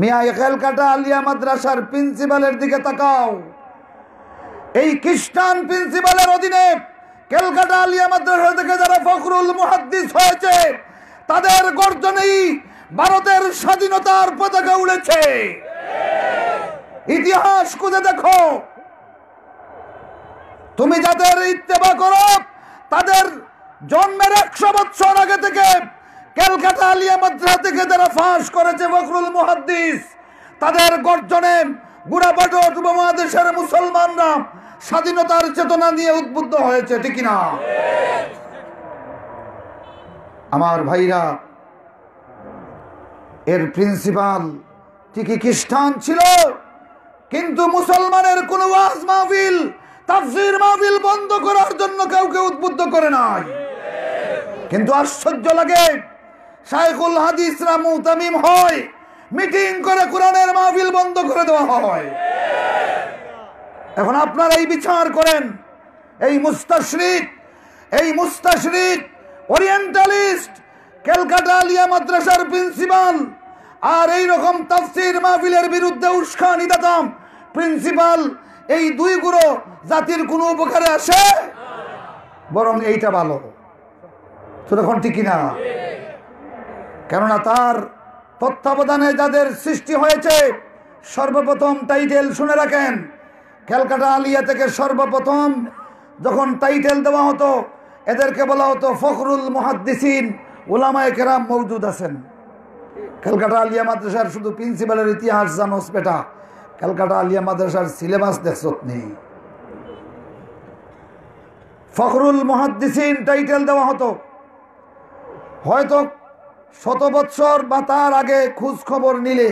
মিয়া ক্যালকাটা আলিয়া মাদ্রাসার প্রিন্সিপালের দিকে তাকাও। এই খ্রিস্টান প্রিন্সিপালের অধীনে ক্যালকাটা আলিয়া মাদ্রাসা থেকে যারা ফখরুল মুহাদ্দিস হয়েছে, তাদের গর্জনেই ভারতের স্বাধীনতার পতাকা উড়েছে। ইতিহাস খুঁজে দেখো, তুমি যাদের ইত্তেবা করো, তাদের জন্মের 100 বছর আগে থেকে ক্যালকাটা আলিয়া মাদ্রাসা থেকে যারা ফাঁস করেছে ফখরুল মুহাদ্দিস, তাদের গর্জনে গোড়া ভারত উপমহাদেশের মুসলমানরা স্বাধীনতার চেতনা নিয়ে উদ্বুদ্ধ হয়েছে, ঠিক না? আমার ভাইরা, এর প্রিন্সিপাল ঠিকই খ্রিস্টান ছিল, কিন্তু মুসলমানের কোন ওয়াজ মাহফিল, তাফসীর মাহফিল বন্ধ করার জন্য কাউকে উদ্বুদ্ধ করে নাই। কিন্তু আশ্চর্য লাগে, শাইখুল হাদিসরা মুতামিম হয়, মিটিং করে কোরআনের মাহফিল বন্ধ করে দেওয়া হয়। এখন আপনারা এই বিচার করেন, এই মুস্তাশরিক ওরিয়েন্টালিস্ট ক্যালকাটা আলিয়া মাদ্রাসার প্রিন্সিপাল আর এই রকম তাফসীর মাহফিলের বিরুদ্ধে উস্কানি দাতাম প্রিন্সিপাল, এই দুই গুরু জাতির কোনো উপকারে আসে? বরং এইটা ভালো। তো এখন ঠিক কিনা? কেননা তার তত্ত্বাবধানে যাদের সৃষ্টি হয়েছে, সর্বপ্রথম টাইটেল শুনে রাখেন, ক্যালকাটা আলিয়া থেকে সর্বপ্রথম যখন টাইটেল দেওয়া হতো এদেরকে বলা হতো ফখরুল মুহাদ্দিসিন, উলামায়ে কেরাম মওজুদ আছেন। ক্যালকাটা আলিয়া মাদ্রাসার শুধু প্রিন্সিপালের ইতিহাস জানোস বেটা, ক্যালকাটা আলিয়া মাদ্রাসার সিলেবাস দেখছত নেই। ফখরুল মুহাদ্দিসিন টাইটেল দেওয়া হতো। হয়তো 100 বৎসর বা তার আগে খোঁজ খবর নিলে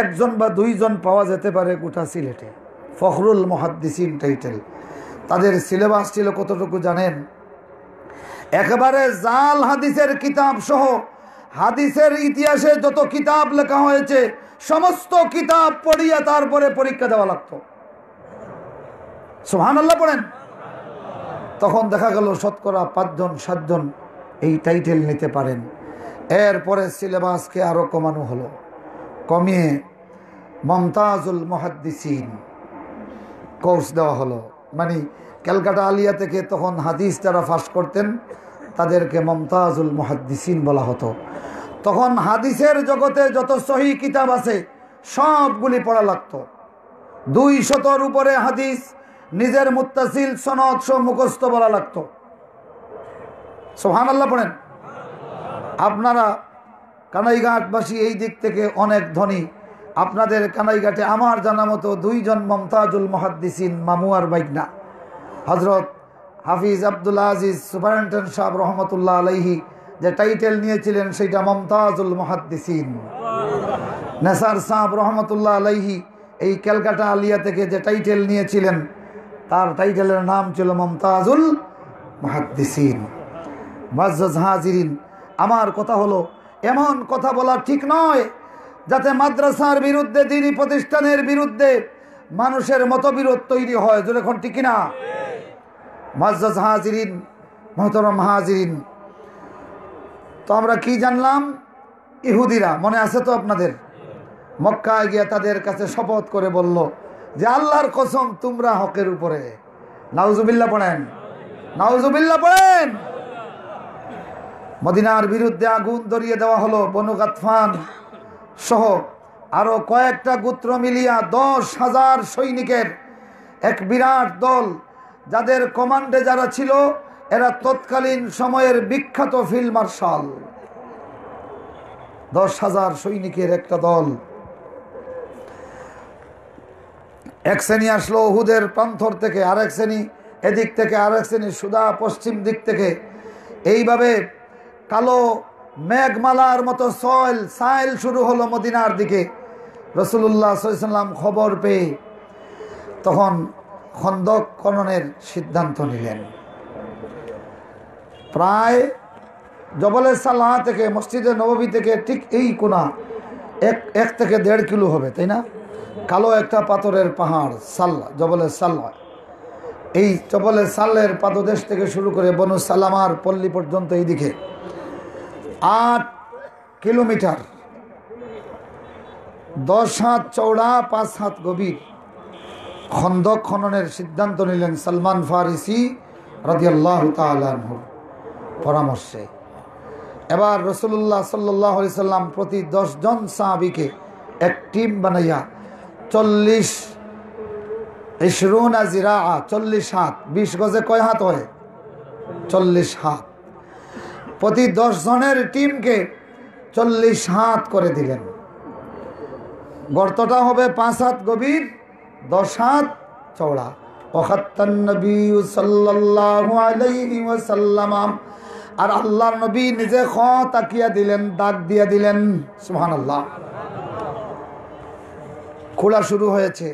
একজন বা দুইজন পাওয়া যেতে পারে গোটা সিলেটে ফখরুল মুহাদ্দিসিন টাইটেল। তাদের সিলেবাস ছিল কতটুকু জানেন? একেবারে জাল হাদিসের কিতাব সহ হাদিসের ইতিহাসে যত কিতাব লেখা হয়েছে সমস্ত কিতাব পড়িয়া তারপরে পরীক্ষা দেওয়া লাগতো। সুবহানাল্লাহ পড়েন। তখন দেখা গেল শতকরা 5জন 7জন এই টাইটেল নিতে পারেন। এরপরে সিলেবাসকে আরো কমানো হলো, কমিয়ে মুমতাজুল মুহাদ্দিসিন কোর্স দেওয়া হলো। মানে ক্যালকাটা আলিয়া থেকে তখন হাদিস যারা ফাঁস করতেন তাদেরকে মুমতাজুল মুহাদ্দিসিন বলা হতো। তখন হাদিসের জগতে যত সহিহ কিতাব আছে সবগুলি পড়া লাগতো। 200-র উপরে হাদিস নিজের মুত্তাসিল সনদ সহ মুখস্থ বলা লাগতো। সুবহানাল্লাহ পড়েন। আপনারা কানাইঘাটবাসী এই দিক থেকে অনেক ধনী। আপনাদের কানাইঘাটে আমার জানা মতো 2 জন মুমতাজুল মুহাদ্দিসিন মামুয়ার বাইগনা হযরত হাফিজ আব্দুল আজিজ সুপারিনটেন্ডেন্ট সাহেব রহমতুল্লাহ আলাইহি যে টাইটেল নিয়েছিলেন সেটা মুমতাজুল মুহাদ্দিসিন। নেসার সাহেব রহমতুল্লাহ আলাইহি এই ক্যালকাটা আলিয়া থেকে যে টাইটেল নিয়েছিলেন তার টাইটেলের নাম ছিল মুমতাজুল মুহাদ্দিসিন। মুআজ্জাজ হাজিরিন, আমার কথা হলো এমন কথা বলা ঠিক নয় যাতে মাদ্রাসার বিরুদ্ধে, দ্বীনি প্রতিষ্ঠানের বিরুদ্ধে মানুষের মতবিরোধ তৈরি হয়। যখন ঠিক কিনা? মুআজ্জাজ হাজিরিন, মুহতারাম হাজিরিন, তো আমরা কি জানলাম? ইহুদিরা, মনে আছে তো আপনাদের, মক্কায় গিয়ে তাদের কাছে শপথ করে বলল যে আল্লাহর কসম তোমরা হকের উপরে। নাউজুবিল্লাহ পড়েন, নাউজুবিল্লাহ পড়েন। মদিনার বিরুদ্ধে আগুন ধরিয়ে দেওয়া হলো। বনু গাতফান সহ আরো কয়েকটা গোত্র মিলিয়া 10,000 সৈনিকের এক বিরাট দল, যাদের কমান্ডে যারা ছিল এরা তৎকালীন সময়ের বিখ্যাত ফিল্ড মার্শাল। 10,000 সৈনিকের একটা দল। এক শ্রেণী আসলো উহুদের প্রান্তর থেকে, আরেক শ্রেণী এদিক থেকে, আরেক শ্রেণী সুদা পশ্চিম দিক থেকে। এইভাবে কালো মেঘমালার মতো সাইল শুরু হলো মদিনার দিকে। রাসূলুল্লাহ সাল্লাল্লাহু আলাইহি ওয়াসাল্লাম খবর পেয়ে তখন খন্দক খননের সিদ্ধান্ত নিলেন। প্রায় জবলে সালাহ থেকে, মসজিদে নববী থেকে ঠিক এই কোনা 1 থেকে 1.5 কিলো হবে, তাই না? কালো একটা পাথরের পাহাড় সাল্লা, জবলে সাল্লা। এই জবলে সাল্লের পাদদেশ থেকে শুরু করে বনু সালামার পল্লী পর্যন্ত এইদিকে 8 কিলোমিটার, 10 হাত চওড়া, 5 হাত গভীর খন্দক খননের সিদ্ধান্ত নিলেন সালমান ফারিসি রাদিয়াল্লাহু তাআলা আনহু পরামর্শে। এবার রাসূলুল্লাহ সাল্লাল্লাহু আলাইহি সাল্লাম প্রতি 10 জন সাহাবীকে এক টিম বানাইয়া 40 জিরা, 40 হাত, 20 গজে কয় হাত হয়? 40 হাত। প্রতি 10 জনের টিমকে 40 হাত করে দিলেন। গর্তটা হবে 5 হাত গভীর, 10 হাত চওড়া। ওয়াখাত্তান নবী সাল্লাল্লাহু আলাইহি ওয়াসাল্লাম, আর আল্লাহর নবী নিজে তাকিয়া দিলেন, দাগ দিয়া দিলেন। সুবহানাল্লাহ। খোলা শুরু হয়েছে,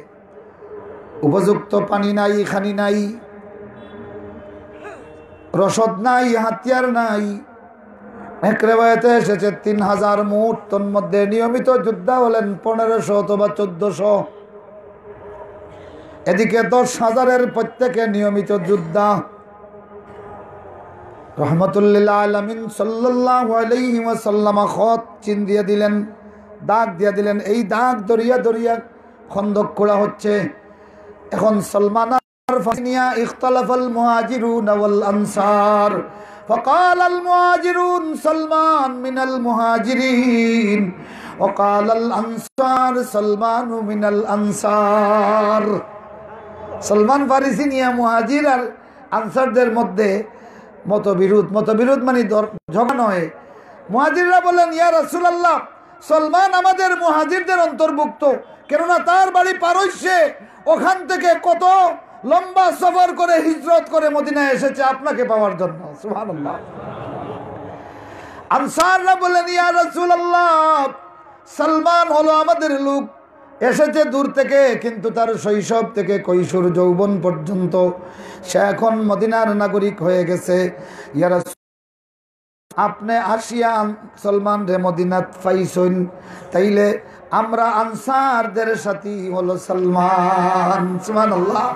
উপযুক্ত পানি নাই, খানি নাই, রসদ নাই, হাতিয়ার নাই। এক রিওয়ায়াতে এসেছে 3000 মুঠ, তোর মধ্যে নিয়মিত যোদ্ধা হলেন 1500 অথবা 1400। এদিকে 10,000-এর প্রত্যেকে নিয়মিত যোদ্ধা। রহমতুল্লিল আলামিন সাল্লাল্লাহু আলাইহি ওয়াসাল্লাম খত চিন দিয়ে দিলেন, দাগ দিয়ে দিলেন। এই দাগ দরিয়া দরিয়া খন্দক খোঁড়া হচ্ছে। এখন সলমান ফাসিনিয়া ইখতালাফাল মুহাজিরুন ওয়াল আনসার, فقال المهاجرون سلمان من المهاجرين وقال الأنصار سلمان من الأنصار। সলমান ফারিসি নিয়া মুহাজির আর আনসারদের মধ্যে মতবিরোধ মানে ঝগড়া নয়। মুহাজিররা বলেন, ইয়া রাসূলুল্লাহ, সলমান আমাদের মুহাজিরদের অন্তর্ভুক্ত, কেননা তার বাড়ি পারস্যে, ওখান থেকে কত লম্বা সফর করে হিজরত করে মদিনায় এসেছে আপনাকে পাওয়ার জন্য। সুবহানাল্লাহ। আনসাররা বলেন, ইয়া রাসূলুল্লাহ, সলমান হলো আমাদের লোক, এসেছে দূর থেকে, কিন্তু তার শৈশব থেকে কৈশোর যৌবন পর্যন্ত সে এখন মদিনার নাগরিক হয়ে গেছে। ইয়া রাসূল, আপনি আসিয়া সলমান রে মদিনাত পাইছেন, তাইলে আমরা আনসারদের সাথী হলো সলমান। সুবহানাল্লাহ।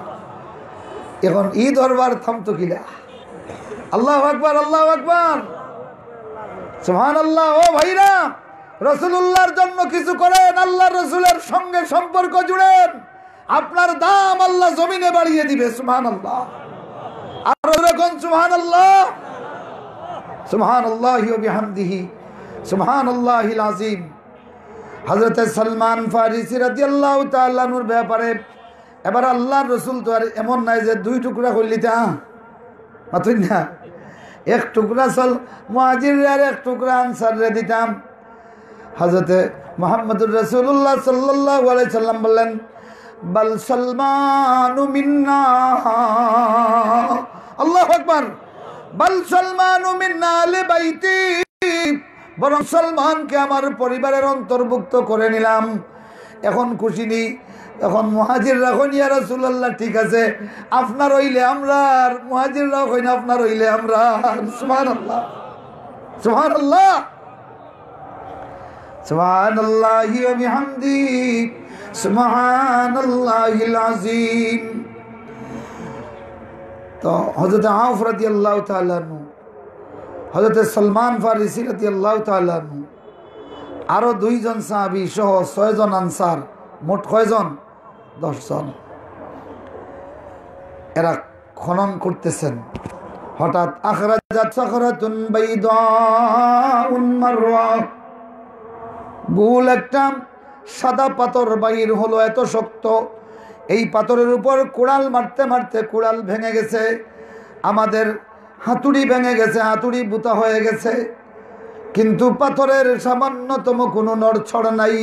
এখন ই দরবার থামতো কিলা? আল্লাহু আকবার, আল্লাহু আকবার, সুবহানাল্লাহ। ও ভাইরা, রাসূলুল্লাহর জন্য কিছু করেন, আল্লাহর রাসূলের সঙ্গে সম্পর্ক জুড়েন, আপনার দাম আল্লাহ জমিনে বাড়িয়ে দিবে। সুবহানাল্লাহ। আর এরকম সুবহানাল্লাহ, সুবহানাল্লাহি ওয়া বিহামদিহি, সুবহানাল্লাহিল আযীম। হযরত সলমান ফারিসি রাদিয়াল্লাহু তাআলা আনহুর ব্যাপারে এবার আল্লাহর রাসূল তো আর এমন নাই যে 2 টুকরা করলিতা মাতুই না, 1 টুকরা মুহাজির আর 1 টুকরা আনসাররে দিতাম। হযরত মুহাম্মদুর রাসূলুল্লাহ সাল্লাল্লাহু আলাইহি সাল্লাম বললেন, বাল সলমানু মিন্না। আল্লাহু আকবার। বাল সলমানু মিন্না আলি বাইতি, বরং সলমানকে আমার পরিবারের অন্তর্ভুক্ত করে নিলাম। এখন খুশি নেই। এখন মুহাজিররা কইন, ইয়া রাসূলুল্লাহ, ঠিক আছে, আপনার হইলে আমরা, আর মুহাজিররা কইন আপনার হইলে আমরা। সুবহানাল্লাহ, সুবহানাল্লাহ, সুবহানাল্লাহি ওয়া বিহামদিহি, সুবহানাল্লাহিল আযীম। তো হযরত আউফ রাদিয়াল্লাহু তাআলা আনহু, হযরত সলমান ফারিসি রাদিয়াল্লাহু তাআলা আনহু, আরো 2 জন সাহাবী সহ 6 জন আনসার, মোট কয়জন? 10 জন। এরা খনন করতেছেন। হঠাৎ আখরাজাত সাখরাতুন বাইদাউন মারওয়া, গোল একটা সাদা পাথর বাহির হলো, এত শক্ত। এই পাথরের উপর কুড়াল মারতে মারতে কুড়াল ভেঙে গেছে, আমাদের হাতুড়ি ভেঙে গেছে, হাতুড়ি বুতা হয়ে গেছে, কিন্তু পাথরের সামান্যতম কোনো নড়ছড় নাই।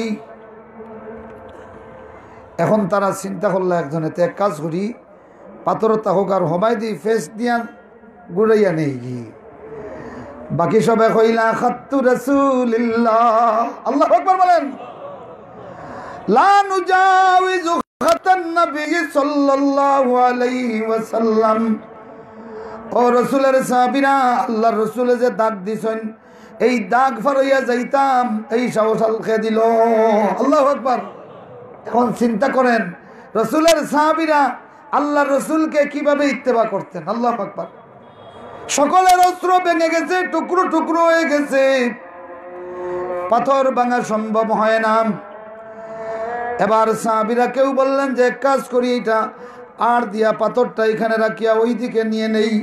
এখন তারা চিন্তা করলো, একজনেতে এক কাজ করি, পাথর তাহক আর হবাই দি ফেস দিয়া গুড়াইয়া নেই গি। বাকি সবে কইলা খাত্তু রাসূলিল্লাহ। আল্লাহু আকবার বলেন। লা নুজাউযু খাতান নবী সাল্লাল্লাহু আলাইহি ওয়াসাল্লাম। ও রাসূলের সাহাবীরা, আল্লাহর রাসূলে যে দাগ দিছেন, এই দাগ ফারাইয়া যাইতাম, এই সাহস আল্লাহ দিল। আল্লাহু আকবার। এখন চিন্তা করেন, রাসূলের সাহাবীরা আল্লাহর রাসূলকে কিভাবে ইত্তেবা করতেন। আল্লাহু আকবার। সকলের অস্ত্র ভেঙে গেছে, টুকরো টুকরো হয়ে গেছে, পাথর ভাঙা সম্ভব হয় না। এবার সাহাবীরা কেউ বললেন যে এক কাজ করি, এটা আর দিয়া পাথরটা এখানে রাখিয়া ওই দিকে নিয়ে নেই।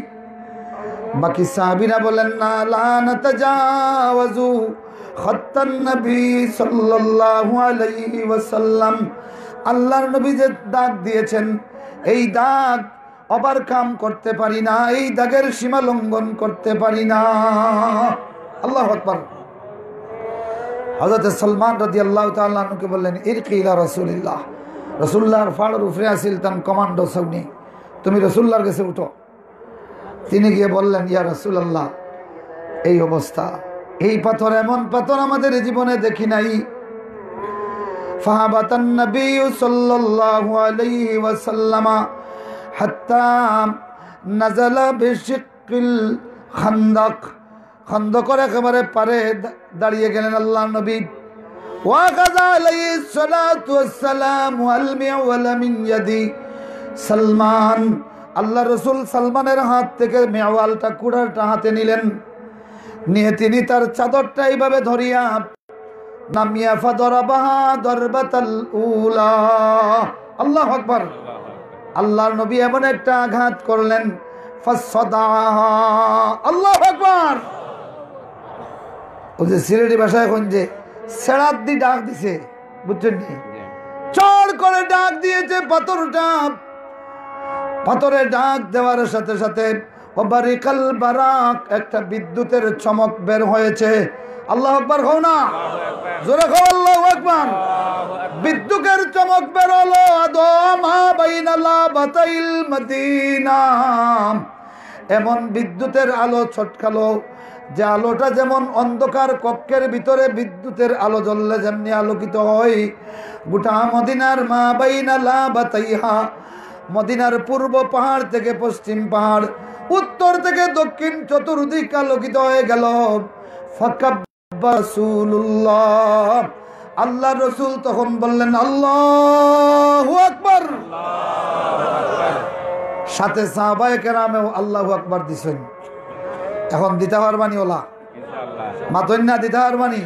বাকি সাহাবীরা বলেন, না, লা নাতাজাওয়াজু খাত্তান নবী সাল্লাল্লাহু আলাইহি ওয়াসাল্লাম। আল্লাহর নবী যে দাগ দিয়েছেন, এই দাগ ওভারকাম করতে পারি না, এই দাগের সীমা লঙ্ঘন করতে পারি না। আল্লাহু আকবার। হযরত সালমান রাদিয়াল্লাহু তাআলা আনহুকে বললেন, ইরকি ইলা রাসূলিল্লাহ। রাসূলুল্লাহর ফাড়ের উপরে আসিল তান কমান্ডো সৌনি, তুমি রাসূলুল্লাহর কাছে উঠো। তিনি গিয়ে বললেন, ইয়া রাসূলুল্লাহ, এই অবস্থা, এই পাথর, এমন পাথর আমাদের জীবনে দেখি নাই। ফাহাবাতান নবী সাল্লাল্লাহু আলাইহি ওয়াসাল্লাম হাত্তা নাযালা বিশিক্কিল খান্দক। খন্দকের একেবারে পারে দাঁড়িয়ে গেলেন আল্লাহর নবী। ওয়া কাযা আলাইহিস সালাতু ওয়াস সালাম আল মিওয়ালা মিন ইয়াদি সালমান। আল্লাহ রাসূল সালমানের হাত থেকে মেওয়ালটা, কুড়ালটা হাতে নিলেন, নিয়ে তিনি তার চাদরটা এইভাবে ধরিয়া নামিয়া ফাদরাবাহা দরবাতাল উলা। আল্লাহু আকবার। আল্লাহর নবী এমন একটা আঘাত করলেন, ফাসদাহা। আল্লাহু আকবার। ওই যে সিলেটি ভাষায় এখন যে সেরাত দি ডাক দিছে, বুঝছেন নি, চড় করে ডাক দিয়েছে পাথরটা। পাথরে ডাক দেওয়ার সাথে সাথে ওবারিকাল বারাক, একটা বিদ্যুতের চমক বের হয়েছে। আল্লাহু আকবার। হও না, জোরে খাও আল্লাহু আকবার। বিদ্যুতের চমক বের হলো, আদমা বাইনা লাবাতাইল মদিনা। এমন বিদ্যুতের আলো ছটকালো, যে আলোটা যেমন অন্ধকার কক্ষের ভিতরে বিদ্যুতের আলো জ্বললে যেমনি আলোকিত হয়, গোটা মদিনার মা বাইনা লাবাতাইহা, মদিনার পূর্ব পাহাড় থেকে পশ্চিম পাহাড়, উত্তর থেকে দক্ষিণ, চতুর্দিক আলোকিত হয়ে গেল। ফাকাব্বা রাসূলুল্লাহ, আল্লাহর রাসূল তখন বললেন, আল্লাহু আকবার। সাথে সাহাবায়ে কেরামেও আল্লাহু আকবার দিছেন। এখন দিতে পারবানি ওলা মাতন না, দিতে পারবানি।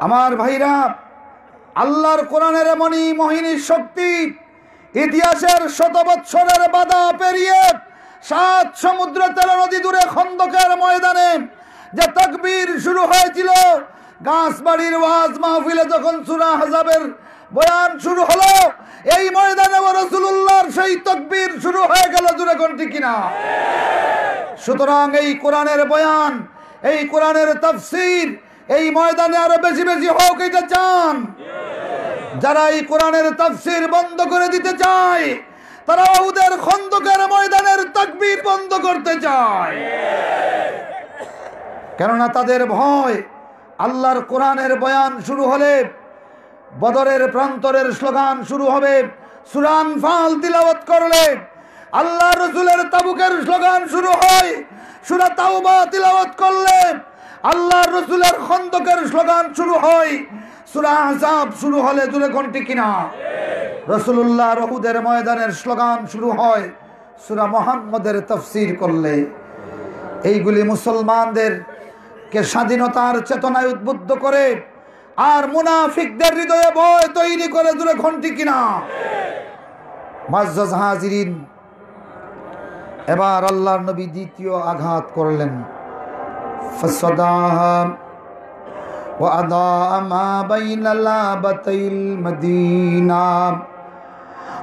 আমার ভাইরা, আল্লাহর কোরআনের এমনই মোহিনী শক্তি, ইতিহাসের শত বৎসরের বাধা পেরিয়ে 7 সমুদ্র 13 নদী দূরে খন্দকের ময়দানে যে তাকবীর শুরু হয়েছিল, গাছবাড়ির ওয়াজ মাহফিলে যখন সূরা আহজাবের বয়ান শুরু হলো, এই ময়দানে রাসূলুল্লাহর সেই তাকবীর শুরু হয়ে গেল। জোরে কোন ঠিক কিনা? সুতরাং এই কোরআনের বয়ান, এই কোরআনের তাফসীর এই ময়দানে আরো বেশি বেশি হোক, এটা চান। যারা এই কোরআনের তাফসীর বন্ধ করে দিতে চায়, তারা উহুদের খন্দকের ময়দানের তাকবীর বন্ধ করতে চায়। কেননা তাদের ভয়, আল্লাহর কোরআনের বয়ান শুরু হলে বদরের প্রান্তরের স্লোগান শুরু হবে, সূরা আনফাল তিলাওয়াত করলে আল্লাহর রাসূলের তাবুকের স্লোগান শুরু হয়, সূরা তাওবা তিলাওয়াত করলে আল্লাহর রাসূলের খন্দকের স্লোগান শুরু হয়, সূরা আহজাব শুরু হলে, জোরে কোন ঠিক কিনা? রাসূলুল্লাহর উহুদের ময়দানের স্লোগান শুরু হয় সূরা মুহাম্মদের তাফসীর করলে। এইগুলি মুসলমানদেরকে স্বাধীনতার চেতনায় উদ্বুদ্ধ করে আর মুনাফিকদের হৃদয়ে ভয় তৈরি করে। জোরে কোন ঠিক কিনা? মুআজ্জাজ হাজিরিন, এবার আল্লাহর নবী দ্বিতীয় আঘাত করলেন। ফাসদাহা ওয়া আদা মা বাইনা লাবাতাইল মদিনা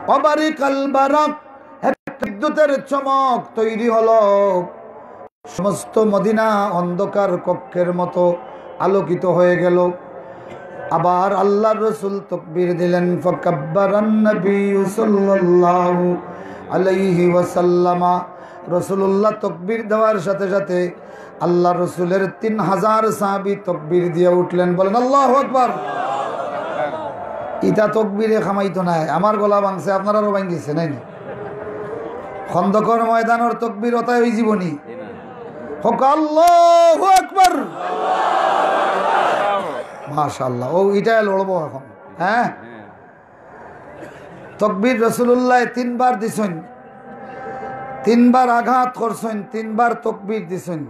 ওয়া বারিকাল বারাক, বিদ্যুতের চমক তৈরি হলো, সমস্ত মদিনা অন্ধকার কক্ষের মতো আলোকিত হয়ে গেল। আবার আল্লাহর রাসূল তাকবীর দিলেন। ফাকাব্বারান নবী সাল্লাল্লাহু আলাইহি ওয়াসাল্লাম, রাসূলুল্লাহ তাকবীর দেওয়ার সাথে সাথে আল্লাহ রাসূলের 3000 সাহাবী তাকবীর দিয়ে উঠলেন। বলেন আল্লাহু আকবার। ইটা তাকবীরে খামাইতো না, আমার গলা ভাঙছে, আপনারাও ভাঙিছে নাই? খন্দকের ময়দানের তাকবীর ওটাই ওই জীবনী হোক। আল্লাহু আকবার, মাশাআল্লাহ। ও এটাই লড়বো এখন। হ্যাঁ, তাকবীর রাসূলুল্লাহ 3 বার দিছেন, 3 বার আঘাত করছেন, 3 বার তাকবীর দিছেন।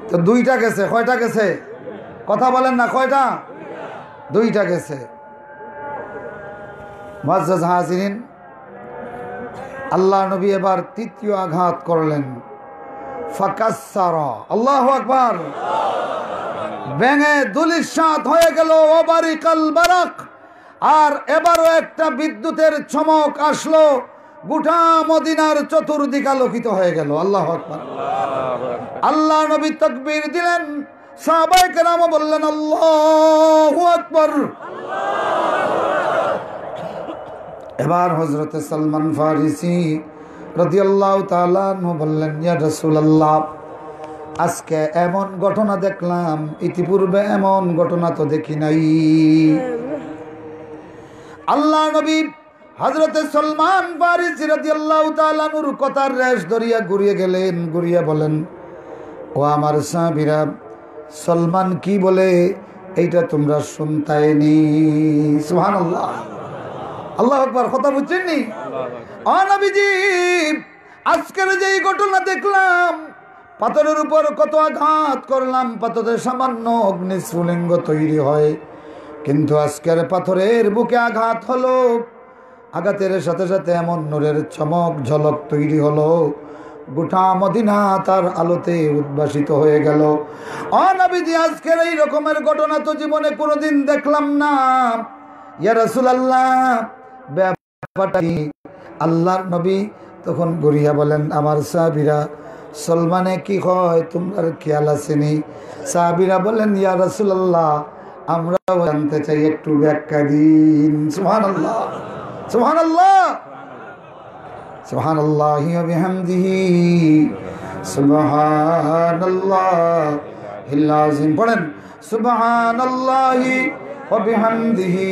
তো 2টা গেছে। কয়টা গেছে? কথা বলেন না, কয়টা? 2টা গেছে। মুআজ্জাজ হাজিরিন, আল্লাহ নবী এবার তৃতীয় আঘাত করলেন, ফাকাসসারা, আল্লাহু আকবার, ভেঙে ধূলিসাৎ হয়ে গেল, ওবারিকাল বারাক। আর এবারও একটা বিদ্যুতের চমক আসলো, গোটা মদিনার চতুর্দিক আলোকিত হয়ে গেল। আল্লাহু আকবার। আল্লাহ নবী তাকবীর দিলেন, সাহাবায়ে কেরাম বললেন আল্লাহু আকবার। এবার হযরতে সালমান ফারিসি রাদিয়াল্লাহু তাআলা আনহু বললেন, ইয়া রাসূলুল্লাহ, আজকে এমন ঘটনা দেখলাম, ইতিপূর্বে এমন ঘটনা তো দেখি নাই। আল্লাহ নবী হযরতে সালমান ফারিসি রাদিয়াল্লাহু তাআলা আনহুর কথার রেশ ধরিয়া ঘুরিয়ে গেলেন, ঘুরিয়ে বলেন, ও আমার সাহাবীরা, সালমান কি বলে এইটা তোমরা শুনতাইনি? সুবহানাল্লাহ, আল্লাহু আকবার। কথা বুঝছেননি? ও নবীজি, আজকের যে ঘটনা দেখলাম, পাথরের উপর কত আঘাত করলাম, পাথরে সামান্য অগ্নিস্ফুলিঙ্গ তৈরি হয়, কিন্তু আজকের পাথরের বুকে আঘাত হলো, আঘাতের সাথে সাথে এমন নূরের চমক ঝলক তৈরি হলো, গোটা মদিনা তার আলোতে উদ্ভাসিত হয়ে গেল। ও নবীজি, আজকের এই রকমের ঘটনা তো জীবনে কোনোদিন দেখলাম না। ইয়া রাসূলুল্লাহ, ব্যাপারটা কি? আল্লাহর নবী তখন ঘুরিয়া বলেন, আমার সাহাবীরা, সলমানে কি হয় তোমার খেয়াল আসেনি? সাহাবীরা বলেন, ইয়া রাসূলুল্লাহ, আমরাও জানতে চাই, একটু ব্যাখ্যা দিন। সুবহানাল্লাহ, সুবহানাল্লাহ, সুবহানাল্লাহি ওয়া বিহামদিহি, সুবহানাল্লাহিল আযীম। পড়েন, সুবহানাল্লাহি ওয়া বিহামদিহি,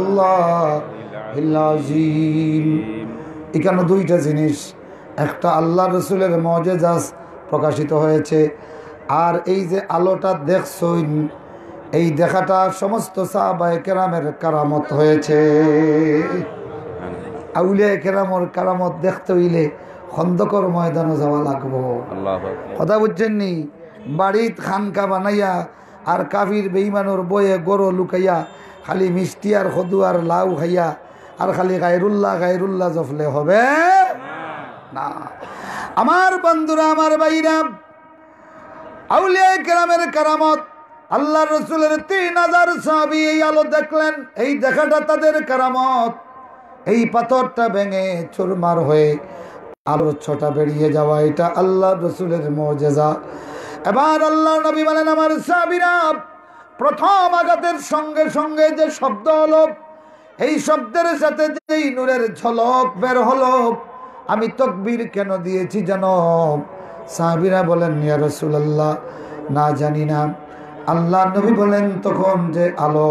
সুবহানাল্লাহিল আযীম। এখানে দুইটা জিনিস, একটা আল্লাহ রসুলের মুজিজা প্রকাশিত হয়েছে, আর এই যে আলোটা দেখছইন, এই দেখাটা সমস্ত সাহাবায়ে কেরামের কারামত হয়েছে। আউলিয়া কেরামর কারামত দেখতে হইলে খন্দকর ময়দানে যাওয়া লাগবো। কথা বুঝছেন নি? বাড়িত খানকা বানাইয়া আর কাফির বেঈমানোর বয়ে গরো লুকাইয়া খালি মিষ্টি আর খদু আর লাউ খাইয়া আর খালি গায়রুল্লাহ গায়রুল্লাহ জফলে হবে না। আমার বন্ধুরা, আমার ভাইরা, আউলিয়া কেরামের কারামত, আল্লাহ রসুলের 3000 সাহাবী এই আলো দেখলেন, এই দেখাটা তাদের কারামত। এই পাথরটা ভেঙে চুরমার হয়ে আলোর ছটা বেরিয়ে যাওয়া, এটা আল্লাহ রসুলের মুজিজা। এবার আল্লাহ নবী বলেন, আমার সাহাবীরা, প্রথম আঘাতের সঙ্গে সঙ্গে যে শব্দ হলো, এই শব্দের সাথে যেই নূরের ঝলক বের হলো, আমি তাকবীর কেন দিয়েছি জানো? সাহাবীরা বলেন, ইয়া রাসূলুল্লাহ, না জানি না। আল্লাহ নবী বলেন, তখন যে আলো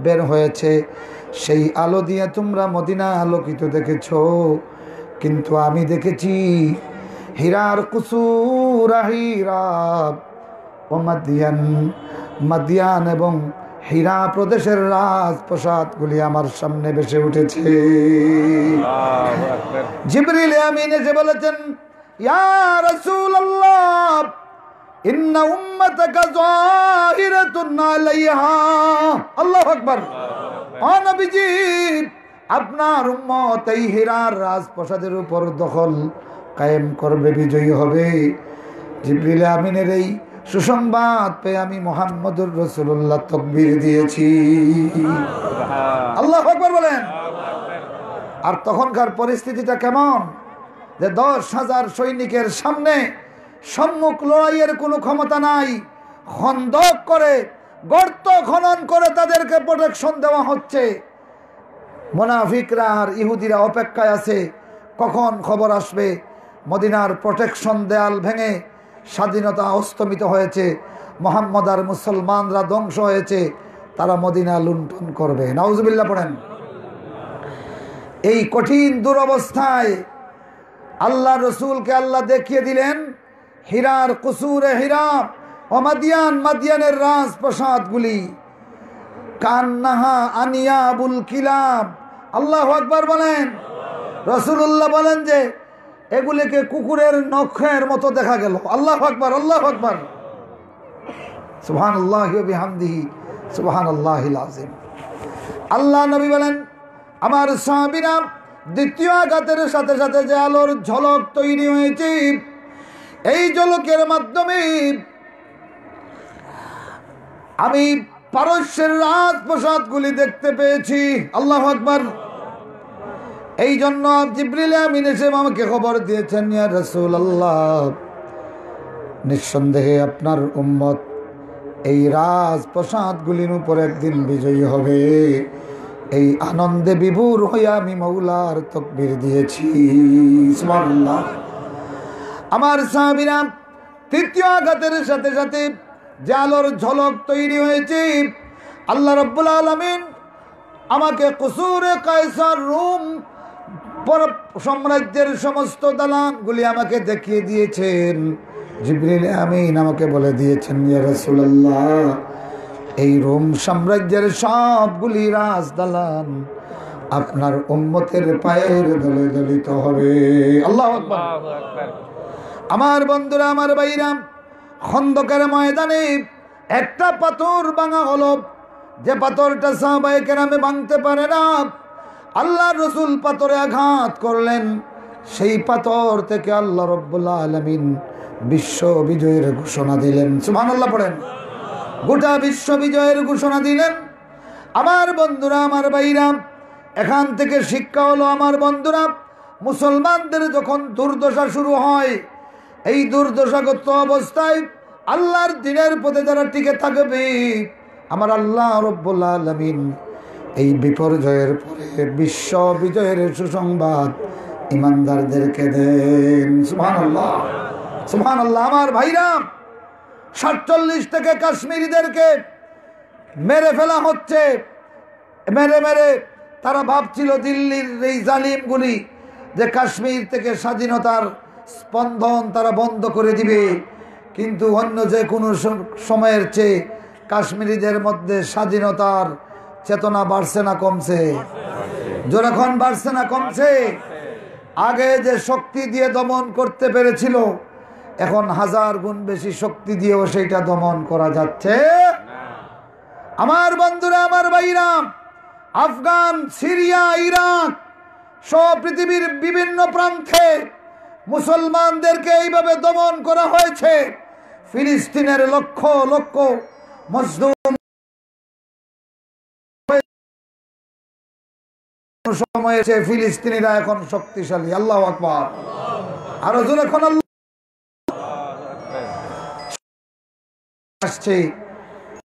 বের হয়েছে, সেই আলো দিয়ে তোমরা মদিনা আলোকিত দেখেছো, কিন্তু আমি দেখেছি হীরার কুসুর, হীরা ও মাদিয়ান এবং হীরা প্রদেশের রাজপ্রাসাদগুলি আমার সামনে ভেসে উঠেছে। জিবরিল আমিন এসে বলেছেন, ইয়া রাসূলুল্লাহ, ইন্না উম্মাতাকা যাহিরাতুন আলাইহা। আল্লাহু আকবার। ও নবীজি, আপনার উম্মত এই হীরার রাজপ্রাসাদের উপর দখল কায়েম করবে, বিজয়ী হবে। জিবরিল আমিনের এই সুসংবাদ পেয়ে আমি মুহাম্মদুর রাসূলুল্লাহ তাকবীর দিয়েছি। আল্লাহু আকবার বলেন। আর তখনকার পরিস্থিতিটা কেমন? যে 10,000 সৈনিকের সামনে সম্মুখ লড়াইয়ের কোনো ক্ষমতা নাই, খন্দক করে গর্ত খনন করে তাদেরকে প্রোটেকশন দেওয়া হচ্ছে। মুনাফিকরা আর ইহুদিরা অপেক্ষায় আছে, কখন খবর আসবে মদিনার প্রোটেকশন দেয়াল ভেঙে স্বাধীনতা অস্তমিত হয়েছে, মুহাম্মদ আর মুসলমানরা ধ্বংস হয়েছে, তারা মদিনা লুণ্ঠন করবে। নাউজুবিল্লাহ পড়েন। এই কঠিন দুরবস্থায় আল্লাহ রসুলকে আল্লাহ দেখিয়ে দিলেন হীরার কুসুরে হীরা ও মাদিয়ানের রাজপ্রাসাদগুলি, কান্নাহা আনিয়াবুল কিলাব। আল্লাহু আকবার বলেন। রাসূলুল্লাহ বলেন যে এগুলিকে কুকুরের নখের মতো দেখা গেল। আল্লাহু আকবার, আল্লাহু আকবার, সুবহানাল্লাহি ওয়া বিহামদিহি, সুবহানাল্লাহিল আযীম। আল্লাহ নবী বলেন, আমার সাহাবীরা দ্বিতীয় আঘাতের সাথে সাথে যে আলোর ঝলক তৈরি হয়েছে, এই ঝলকের মাধ্যমে আমি পারস্যের রাজপ্রাসাদগুলি দেখতে পেয়েছি। আল্লাহু আকবার। এই জন্য জিবরিল আমিন এসে আমাকে খবর দিয়েছেন, ইয়া রাসূলুল্লাহ, নিঃসন্দেহে আপনার উম্মত এই রাজপ্রাসাদগুলির উপর একদিন বিজয়ী হবে। এই আনন্দে বিভোর হয়ে আমি মওলার তাকবীর দিয়েছি। সুবহানাল্লাহ। আমার সাহাবীরা তৃতীয় আঘাতের সাথে সাথে যে আলোর ঝলক তৈরি হয়েছে, আল্লাহ রাব্বুল আলামিন আমাকে কুসুরে কায়সার রোম সাম্রাজ্যের সমস্ত দালানগুলি আমাকে দেখিয়ে দিয়েছেন। জিবরিল আমিন আমাকে বলে দিয়েছেন, ইয়া রাসূলুল্লাহ, এই রোম সাম্রাজ্যের সবগুলি রাজদালান আপনার উম্মতের পায়ের দলে দলিত হবে। আল্লাহু আকবার। আমার বন্ধুরা, আমার ভাইরা, খন্দকের ময়দানে একটা পাথর ভাঙা হলো, যে পাথরটা সাহাবায়ে কেরামে ভাঙতে পারে না। আল্লাহর রাসূল পাথরে আঘাত করলেন, সেই পাথর থেকে আল্লাহ রাব্বুল আলামিন বিশ্ব বিজয়ের ঘোষণা দিলেন। সুবহানাল্লাহ পড়েন। গোটা বিশ্ব বিজয়ের ঘোষণা দিলেন। আমার বন্ধুরা, আমার ভাইরা, এখান থেকে শিক্ষা হলো, আমার বন্ধুরা, মুসলমানদের যখন দুর্দশা শুরু হয়, এই দুর্দশাগ্রস্ত অবস্থায় আল্লাহর দ্বীনের পথে যারা টিকে থাকবে, আমার আল্লাহ রাব্বুল আলামিন এই বিপর্যয়ের পরে বিশ্ব বিজয়ের সুসংবাদ ইমানদারদেরকে দেন। সুবহানাল্লাহ, সুবহানাল্লাহ। আমার ভাইরা, 47 থেকে কাশ্মীরিদেরকে মেরে ফেলা হচ্ছে। মেরে মেরে তারা ভাবছিল দিল্লির এই জালিমগুলি যে কাশ্মীর থেকে স্বাধীনতার স্পন্দন তারা বন্ধ করে দিবে, কিন্তু অন্য যে কোনো সময়ের চেয়ে কাশ্মীরিদের মধ্যে স্বাধীনতার চেতনা বাড়ছে না কমছে? যখন বাড়ছে না কমছে? আগে যে শক্তি দিয়ে দমন করতে পেরেছিল, এখন 1000 গুণ বেশি শক্তি দিয়েও সেইটা দমন করা যাচ্ছে। আমার বন্ধুরা, আমার ভাইরা, আফগান, সিরিয়া, ইরাক সব পৃথিবীর বিভিন্ন প্রান্তে মুসলমানদেরকে এইভাবে দমন করা হয়েছে। ফিলিস্তিনের লক্ষ লক্ষ মজলুম সময়ে ফিলিস্তিনিরা এখন শক্তিশালী। আল্লাহু আকবার। আরো জোরে এখন আল্লাহ আসছে।